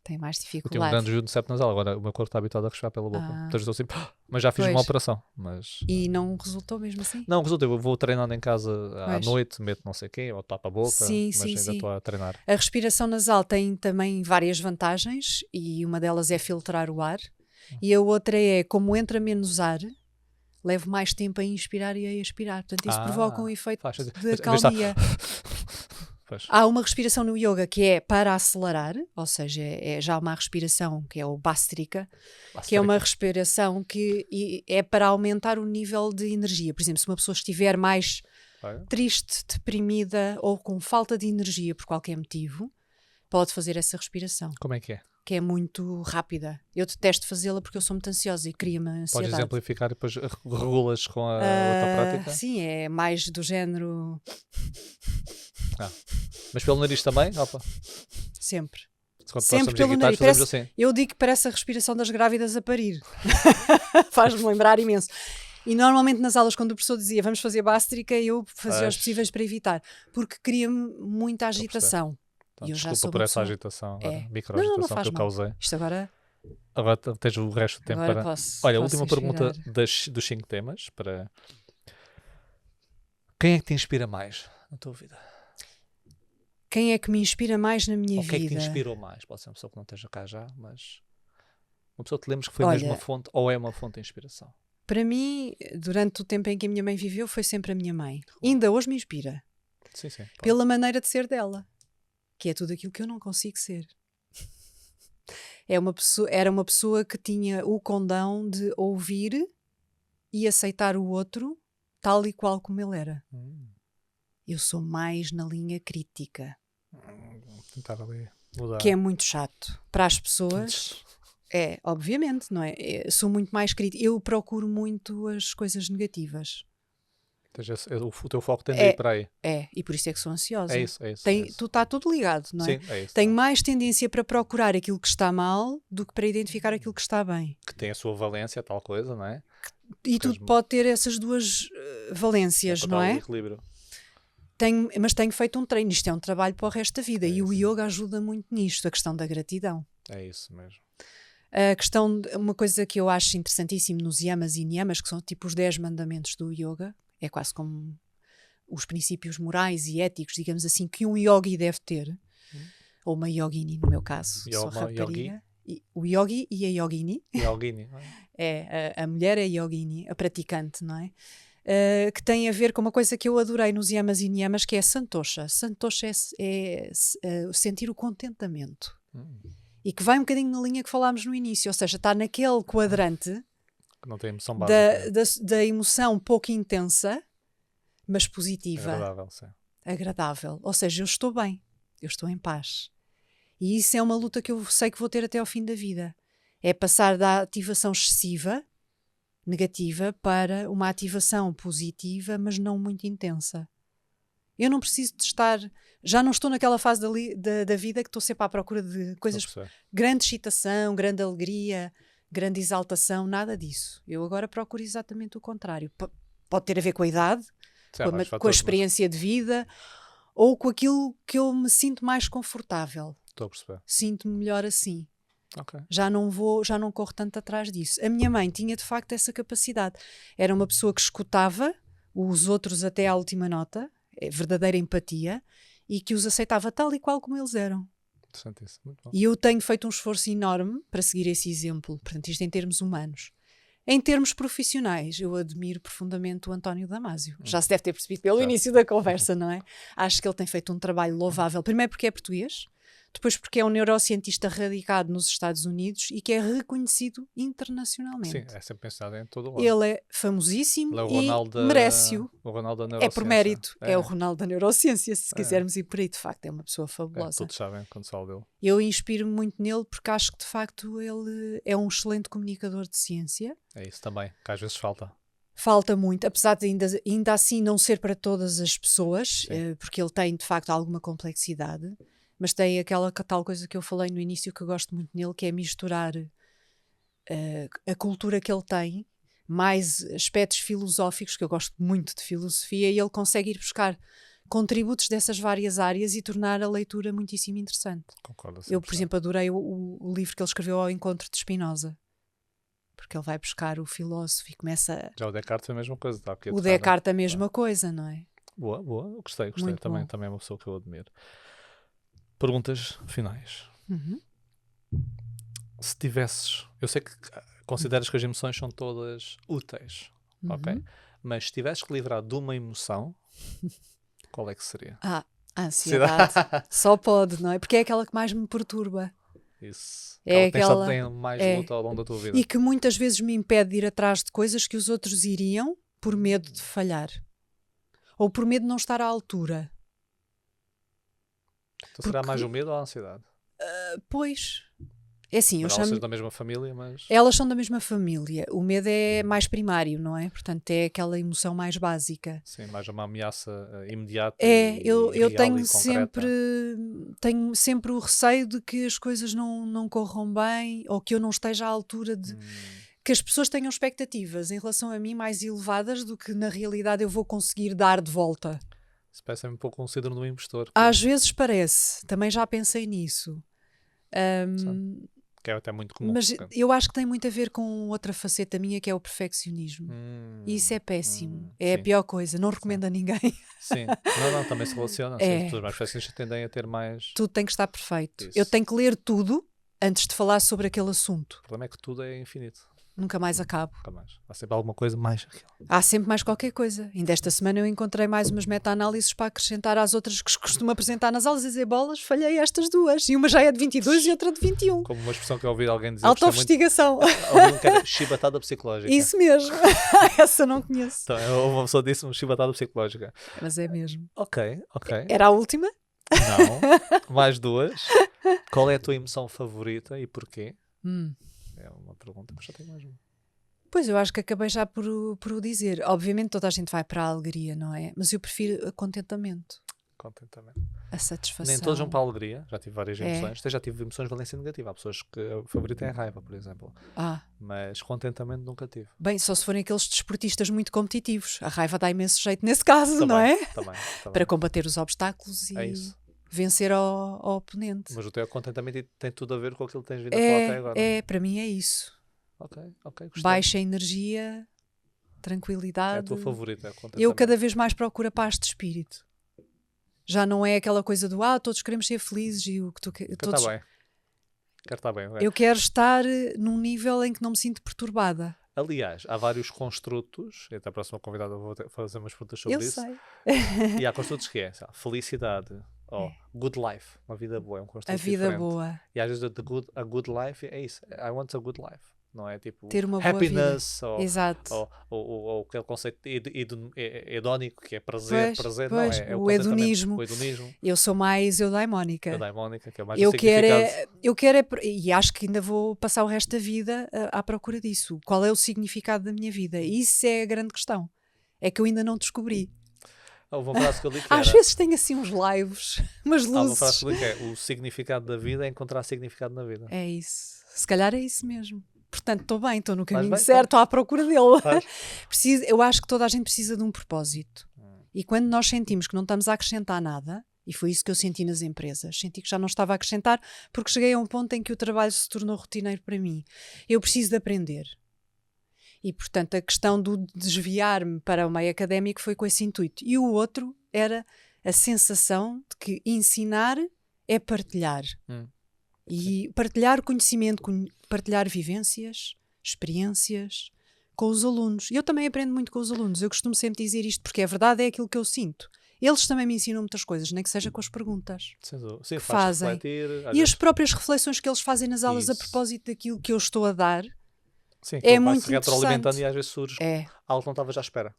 têm mais Eu tenho um dificuldade. grande desvio no septo nasal, agora o meu corpo está habituado a respirar pela boca. Ah. Então estou sempre... Mas já fiz Pois. uma operação. Mas... E não resultou mesmo assim? Não, resulta, eu vou treinando em casa à Pois. noite, meto não sei o quê, ou tapa a boca, Sim, mas sim, ainda sim. estou a treinar. A respiração nasal tem também várias vantagens e uma delas é filtrar o ar e a outra é, como entra menos ar, levo mais tempo a inspirar e a expirar. Portanto, isso provoca um efeito faz sentido. de Mas, em vez de calmia. Pois. Há uma respiração no yoga que é para acelerar, ou seja, é já uma respiração que é o Bhastrika, que é uma respiração que é para aumentar o nível de energia. Por exemplo, se uma pessoa estiver mais Olha, triste, deprimida ou com falta de energia por qualquer motivo, pode fazer essa respiração, como é que é? que é muito rápida. Eu detesto fazê-la porque eu sou muito ansiosa e cria-me Podes ansiedade. exemplificar e depois regulas com a outra prática? Sim, é mais do género Mas pelo nariz também? Opa. sempre. Quando Sempre nós estamos pelo em nariz. guitarras, fazemos assim. Eu digo que parece a respiração das grávidas a parir. Faz-me lembrar imenso. E normalmente nas aulas, quando o professor dizia vamos fazer Bhastrika, eu fazia os possíveis para evitar, porque cria-me muita agitação. Então, E eu já desculpa sou por uma essa pessoa- agitação, É. agora, micro-agitação Não que faz eu mal. causei. Isto agora Agora tens o resto do tempo Agora para... posso- Olha, a posso última pergunta inspirar. dos 5 temas para... Quem é que te inspira mais na tua vida? Quem é que me inspira mais na minha Ou quem é que te vida? inspirou mais? Pode ser uma pessoa que não esteja cá já, mas... Uma pessoa que te lembres que foi Olha, mesmo uma fonte ou é uma fonte de inspiração? Para mim, durante o tempo em que a minha mãe viveu, foi sempre a minha mãe. Ainda hoje me inspira. Sim, sim. Claro. Pela maneira de ser dela. Que é tudo aquilo que eu não consigo ser. Era uma pessoa que tinha o condão de ouvir e aceitar o outro tal e qual como ele era. Eu sou mais na linha crítica. Tentar ali mudar. Que é muito chato para as pessoas. É, obviamente, não é? Sou muito mais crítica. Eu procuro muito as coisas negativas. O teu foco tende a ir para aí. É, e por isso é que sou ansiosa. É isso, é isso. Tu está tudo ligado, não é? Sim, é isso. Tenho mais tendência para procurar aquilo que está mal do que para identificar aquilo que está bem. Que tem a sua valência, tal coisa, não é? E tudo pode ter essas duas valências, não é? Equilíbrio. Mas tenho feito um treino. Isto é um trabalho para o resto da vida. E o yoga ajuda muito nisto, a questão da gratidão. É isso mesmo. A questão, uma coisa que eu acho interessantíssimo nos yamas e niyamas, que são tipo os 10 mandamentos do yoga, é quase como os princípios morais e éticos, digamos assim, que um yogi deve ter, ou uma yogini, no meu caso, sou rapariga. O yogi e a yogini. Yogini, não é? A mulher é yogini, a praticante, não é? Que tem a ver com uma coisa que eu adorei nos yamas e niyamas, que é santosha. Santosha é sentir o contentamento. E que vai um bocadinho na linha que falámos no início, ou seja, está naquele quadrante que não tem emoção básica. da emoção pouco intensa, mas positiva. Agradável, sim. Agradável. Ou seja, eu estou bem, eu estou em paz. E isso é uma luta que eu sei que vou ter até ao fim da vida. É passar da ativação excessiva, negativa, para uma ativação positiva, mas não muito intensa. Eu não preciso de estar... Já não estou naquela fase da vida que estou sempre à procura de coisas... Grande excitação, grande alegria, grande exaltação, nada disso. Eu agora procuro exatamente o contrário. Pode ter a ver com a idade, com a experiência de vida, ou com aquilo que eu me sinto mais confortável. Estou a perceber. Sinto-me melhor assim. Okay. Já não corro tanto atrás disso. A minha mãe tinha de facto essa capacidade. Era uma pessoa que escutava os outros até à última nota, verdadeira empatia, e que os aceitava tal e qual como eles eram. Interessantíssimo. Muito bom. E eu tenho feito um esforço enorme para seguir esse exemplo. Portanto, isto em termos humanos. Em termos profissionais, eu admiro profundamente o António Damásio. Já se deve ter percebido pelo início da conversa, não é? Acho que ele tem feito um trabalho louvável. Primeiro porque é português, depois porque é um neurocientista radicado nos Estados Unidos e que é reconhecido internacionalmente. Sim, é sempre pensado em todo o lado. Ele é famosíssimo e merece-o. O Ronaldo da neurociência. É por mérito. É o Ronaldo da neurociência, se quisermos ir por aí. De facto, é uma pessoa fabulosa. Todos sabem quando se fala dele. Eu inspiro-me muito nele porque acho que, de facto, ele é um excelente comunicador de ciência. É isso também, que às vezes falta. Falta muito, apesar de ainda assim não ser para todas as pessoas, porque ele tem, de facto, alguma complexidade. Mas tem aquela tal coisa que eu falei no início que eu gosto muito nele, que é misturar a cultura que ele tem, mais aspectos filosóficos, que eu gosto muito de filosofia, e ele consegue ir buscar contributos dessas várias áreas e tornar a leitura muitíssimo interessante. Concordo. Eu, por exemplo, adorei o livro que ele escreveu ao encontro de Spinoza, porque ele vai buscar o filósofo e começa... Já o Descartes é a mesma coisa. Tá? O Descartes é a mesma coisa, não é? Boa, eu gostei. Também é uma pessoa que eu admiro. Perguntas finais. Se tivesses... Eu sei que consideras que as emoções são todas úteis, ok? Mas se tivesses que livrar de uma emoção, qual é que seria? A ansiedade. Só pode, não é? Porque é aquela que mais me perturba. Isso. É aquela que tem mais luta ao longo da tua vida. E que muitas vezes me impede de ir atrás de coisas que os outros iriam por medo de falhar. Ou por medo de não estar à altura. Então será mais o medo ou a ansiedade? Pois. É assim, elas são da mesma família, mas... Elas são da mesma família. O medo é mais primário, não é? Portanto, é aquela emoção mais básica. Sim, mais uma ameaça imediata. Eu tenho sempre o receio de que as coisas não corram bem, ou que eu não esteja à altura de... Que as pessoas tenham expectativas em relação a mim mais elevadas do que na realidade eu vou conseguir dar de volta. Isso parece um pouco um síndrome do impostor. Às vezes parece. Também já pensei nisso. Que é até muito comum. Mas eu acho que tem muito a ver com outra faceta minha, que é o perfeccionismo. E isso é péssimo. É a pior coisa. Não recomendo a ninguém. Sim. Não, também se relaciona. As pessoas mais perfeccionistas tendem a ter mais... Tudo tem que estar perfeito. Isso. Eu tenho que ler tudo antes de falar sobre aquele assunto. O problema é que tudo é infinito. Nunca mais acabo. Nunca mais. Há sempre alguma coisa mais. Há sempre mais qualquer coisa. Ainda esta semana eu encontrei mais umas meta-análises para acrescentar às outras que costumo apresentar nas aulas e dizer bolas, falhei estas duas. E uma já é de 22 e outra de 21. Como uma expressão que eu ouvi alguém dizer. Autoinvestigação. Alguém que era chibatada psicológica. Isso mesmo. Essa eu não conheço. Então, uma pessoa disse chibatada psicológica. Mas é mesmo. Ok. Era a última? Não. Mais duas. Qual é a tua emoção favorita e porquê? É uma pergunta, mas já tenho mais uma. Pois, eu acho que acabei já por o dizer. Obviamente toda a gente vai para a alegria, não é? Mas eu prefiro o contentamento. A satisfação. Nem todos vão para a alegria. Já tive várias emoções. Já tive emoções de valência negativa. Há pessoas que a favorita é a raiva, por exemplo. Mas contentamento nunca tive. Bem, só se forem aqueles desportistas muito competitivos. A raiva dá imenso jeito nesse caso, também, não é? Também. Para combater os obstáculos e vencer ao oponente. Mas o teu contentamento tem tudo a ver com aquilo que tens vindo a falar até agora. Para mim é isso. Ok, gostei. Baixa energia, tranquilidade. É a tua favorita, é o contentamento. Eu cada vez mais procuro a paz de espírito. Já não é aquela coisa do todos queremos ser felizes e o que tu queres. Quero estar bem. Eu quero estar num nível em que não me sinto perturbada. Aliás, há vários construtos, e até a próxima convidada eu vou fazer umas perguntas sobre isso. Eu sei. E há construtos que é felicidade, good life, uma vida boa, é um construto A vida diferente. boa. E às vezes a good life é isso, I want a good life. não é? Tipo, ter uma boa happiness, vida. Exato. ou aquele conceito hedónico, que é prazer, não, é o hedonismo. O hedonismo. Eu sou mais eudaimónica. Eudaimónica, que é mais o significado. Eu quero e acho que ainda vou passar o resto da vida à procura disso. Qual é o significado da minha vida? Isso é a grande questão. É que eu ainda não descobri. Houve uma frase que eu li que Às vezes tenho assim uns lives, umas luzes. Há uma frase que eu li que é: o significado da vida é encontrar significado na vida. É isso. Se calhar é isso mesmo. Portanto, estou bem, estou no caminho certo, estou à procura dele. Eu acho que toda a gente precisa de um propósito. E quando nós sentimos que não estamos a acrescentar nada, e foi isso que eu senti nas empresas, senti que já não estava a acrescentar, porque cheguei a um ponto em que o trabalho se tornou rotineiro para mim. Eu preciso de aprender. E, portanto, a questão do desviar-me para o meio académico foi com esse intuito. E o outro era a sensação de que ensinar é partilhar. E partilhar conhecimento, partilhar vivências, experiências com os alunos. E eu também aprendo muito com os alunos. Eu costumo sempre dizer isto porque é verdade, é aquilo que eu sinto. Eles também me ensinam muitas coisas, nem que seja com as perguntas Sim, que fazem. Refletir, e as próprias reflexões que eles fazem nas aulas isso. a propósito daquilo que eu estou a dar. Sim, é muito retroalimentando e às vezes surge algo que não estava já à espera.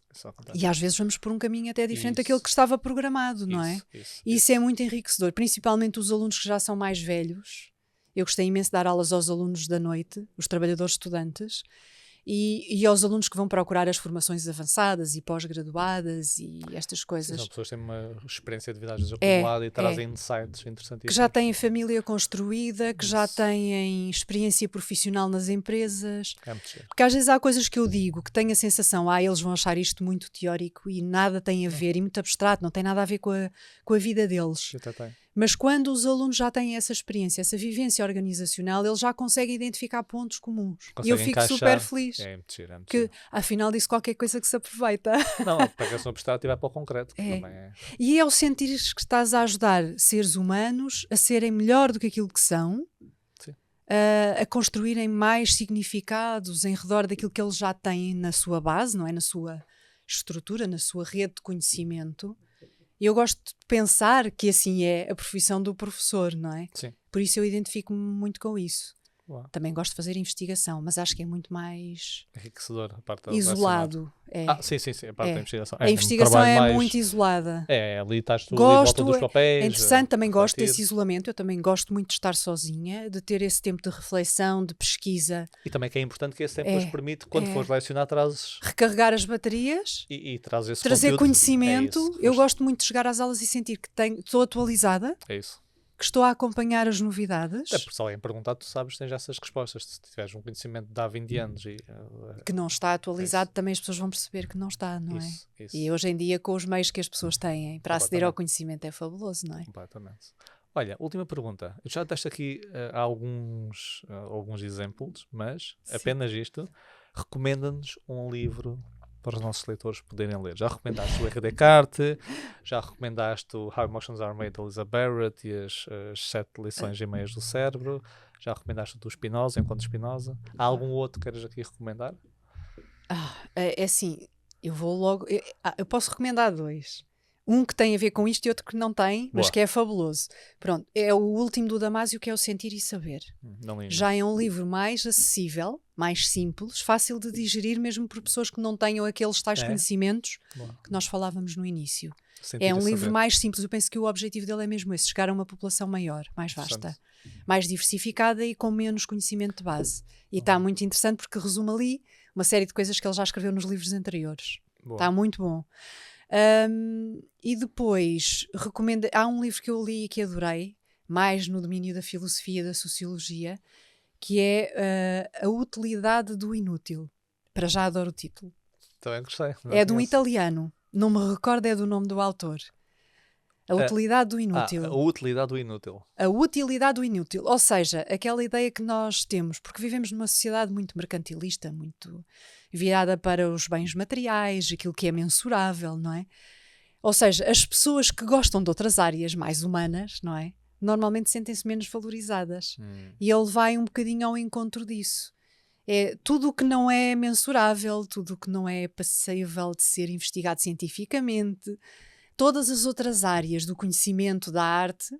E às vezes vamos por um caminho até diferente daquele que estava programado, não é? Isso é muito enriquecedor, principalmente os alunos que já são mais velhos. Eu gostei imenso de dar aulas aos alunos da noite, os trabalhadores estudantes, e aos alunos que vão procurar as formações avançadas e pós-graduadas e estas coisas. São pessoas que têm uma experiência de vida às vezes acumulada e trazem insights interessantíssimos. Que já têm família construída, que já têm experiência profissional nas empresas. Porque às vezes há coisas que eu digo que tenho a sensação, eles vão achar isto muito teórico e nada tem a ver, e muito abstrato, não tem nada a ver com a vida deles. Mas quando os alunos já têm essa experiência, essa vivência organizacional, eles já conseguem identificar pontos comuns. E eu fico super feliz. É mentira, é mentira. Que afinal disse qualquer coisa que se aproveita. Não, pega-se no abstrato e vai para o concreto. E é o sentir que estás a ajudar seres humanos a serem melhor do que aquilo que são, a construírem mais significados em redor daquilo que eles já têm na sua base, não é? Na sua estrutura, na sua rede de conhecimento. E eu gosto de pensar que assim é a profissão do professor, não é? Sim. Por isso eu identifico-me muito com isso. Também gosto de fazer investigação, mas acho que é muito mais enriquecedor a parte isolado. Sim, a parte da investigação. A investigação é muito isolada. Ali estás tu, ali volta dos papéis. É interessante, também gosto desse isolamento. Eu também gosto muito de estar sozinha, de ter esse tempo de reflexão, de pesquisa. E também que é importante que esse tempo nos permite, quando fores lecionar, trazes... recarregar as baterias e trazes esse trazer conteúdo. conhecimento. Eu gosto muito de chegar às aulas e sentir que estou atualizada. É isso. Que estou a acompanhar as novidades. É porque se alguém perguntar, tu sabes, tens essas respostas. Se tiveres um conhecimento de há 20 anos que não está atualizado, também as pessoas vão perceber que não está, não é? Isso. E hoje em dia, com os meios que as pessoas têm para aceder ao conhecimento, é fabuloso, não é? Completamente. Olha, última pergunta. Eu já deste aqui alguns exemplos, mas apenas isto. Recomenda-nos um livro para os nossos leitores poderem ler. Já recomendaste o R. Descartes, já recomendaste o How Emotions Are Made, de Elizabeth Barrett, e as 7 lições e meias do cérebro, já recomendaste o do Spinoza, enquanto Spinoza. Há algum outro que queiras aqui recomendar? É assim, eu vou logo... Eu posso recomendar 2. Um que tem a ver com isto e outro que não tem, mas que é fabuloso. Pronto, é o último do Damásio, que é o Sentir e Saber. Já é um livro mais acessível, mais simples, fácil de digerir mesmo por pessoas que não tenham aqueles tais conhecimentos que nós falávamos no início. É um livro mais simples. Eu penso que o objetivo dele é mesmo esse, chegar a uma população maior, mais vasta, mais diversificada e com menos conhecimento de base. E está muito interessante porque resume ali uma série de coisas que ele já escreveu nos livros anteriores. Está muito bom. E depois há um livro que eu li e que adorei, mais no domínio da filosofia e da sociologia, que é A Utilidade do Inútil. Para já adoro o título. Também gostei. É de um italiano, não me recordo do nome do autor. A utilidade do inútil. A utilidade do inútil. A utilidade do inútil. Ou seja, aquela ideia que nós temos, porque vivemos numa sociedade muito mercantilista, muito virada para os bens materiais, aquilo que é mensurável, não é? Ou seja, as pessoas que gostam de outras áreas mais humanas, não é? Normalmente sentem-se menos valorizadas. E ele vai um bocadinho ao encontro disso. É tudo o que não é mensurável, tudo o que não é passível de ser investigado cientificamente, todas as outras áreas do conhecimento da arte,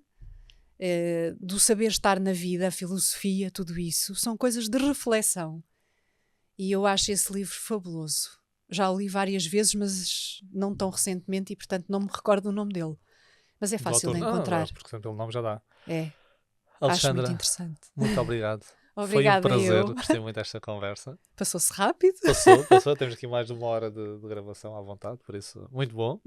do saber estar na vida, a filosofia, tudo isso, são coisas de reflexão. E eu acho esse livro fabuloso. Já o li várias vezes, mas não tão recentemente e, portanto, não me recordo o nome dele. Mas é Do fácil de autor. encontrar. Porque sempre pelo nome já dá. É, acho muito Alexandra, interessante. muito obrigado. Obrigada, Foi um prazer, eu. gostei muito desta conversa. Passou-se rápido. Passou, temos aqui mais de 1 hora de gravação à vontade, por isso, muito bom.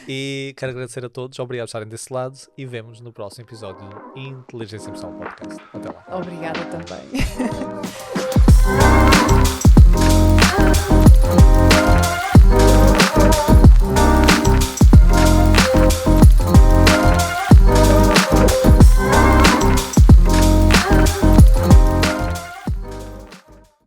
E quero agradecer a todos, obrigado por estarem desse lado e vemos no próximo episódio do Inteligência Emocional Podcast. Até lá. Obrigada também.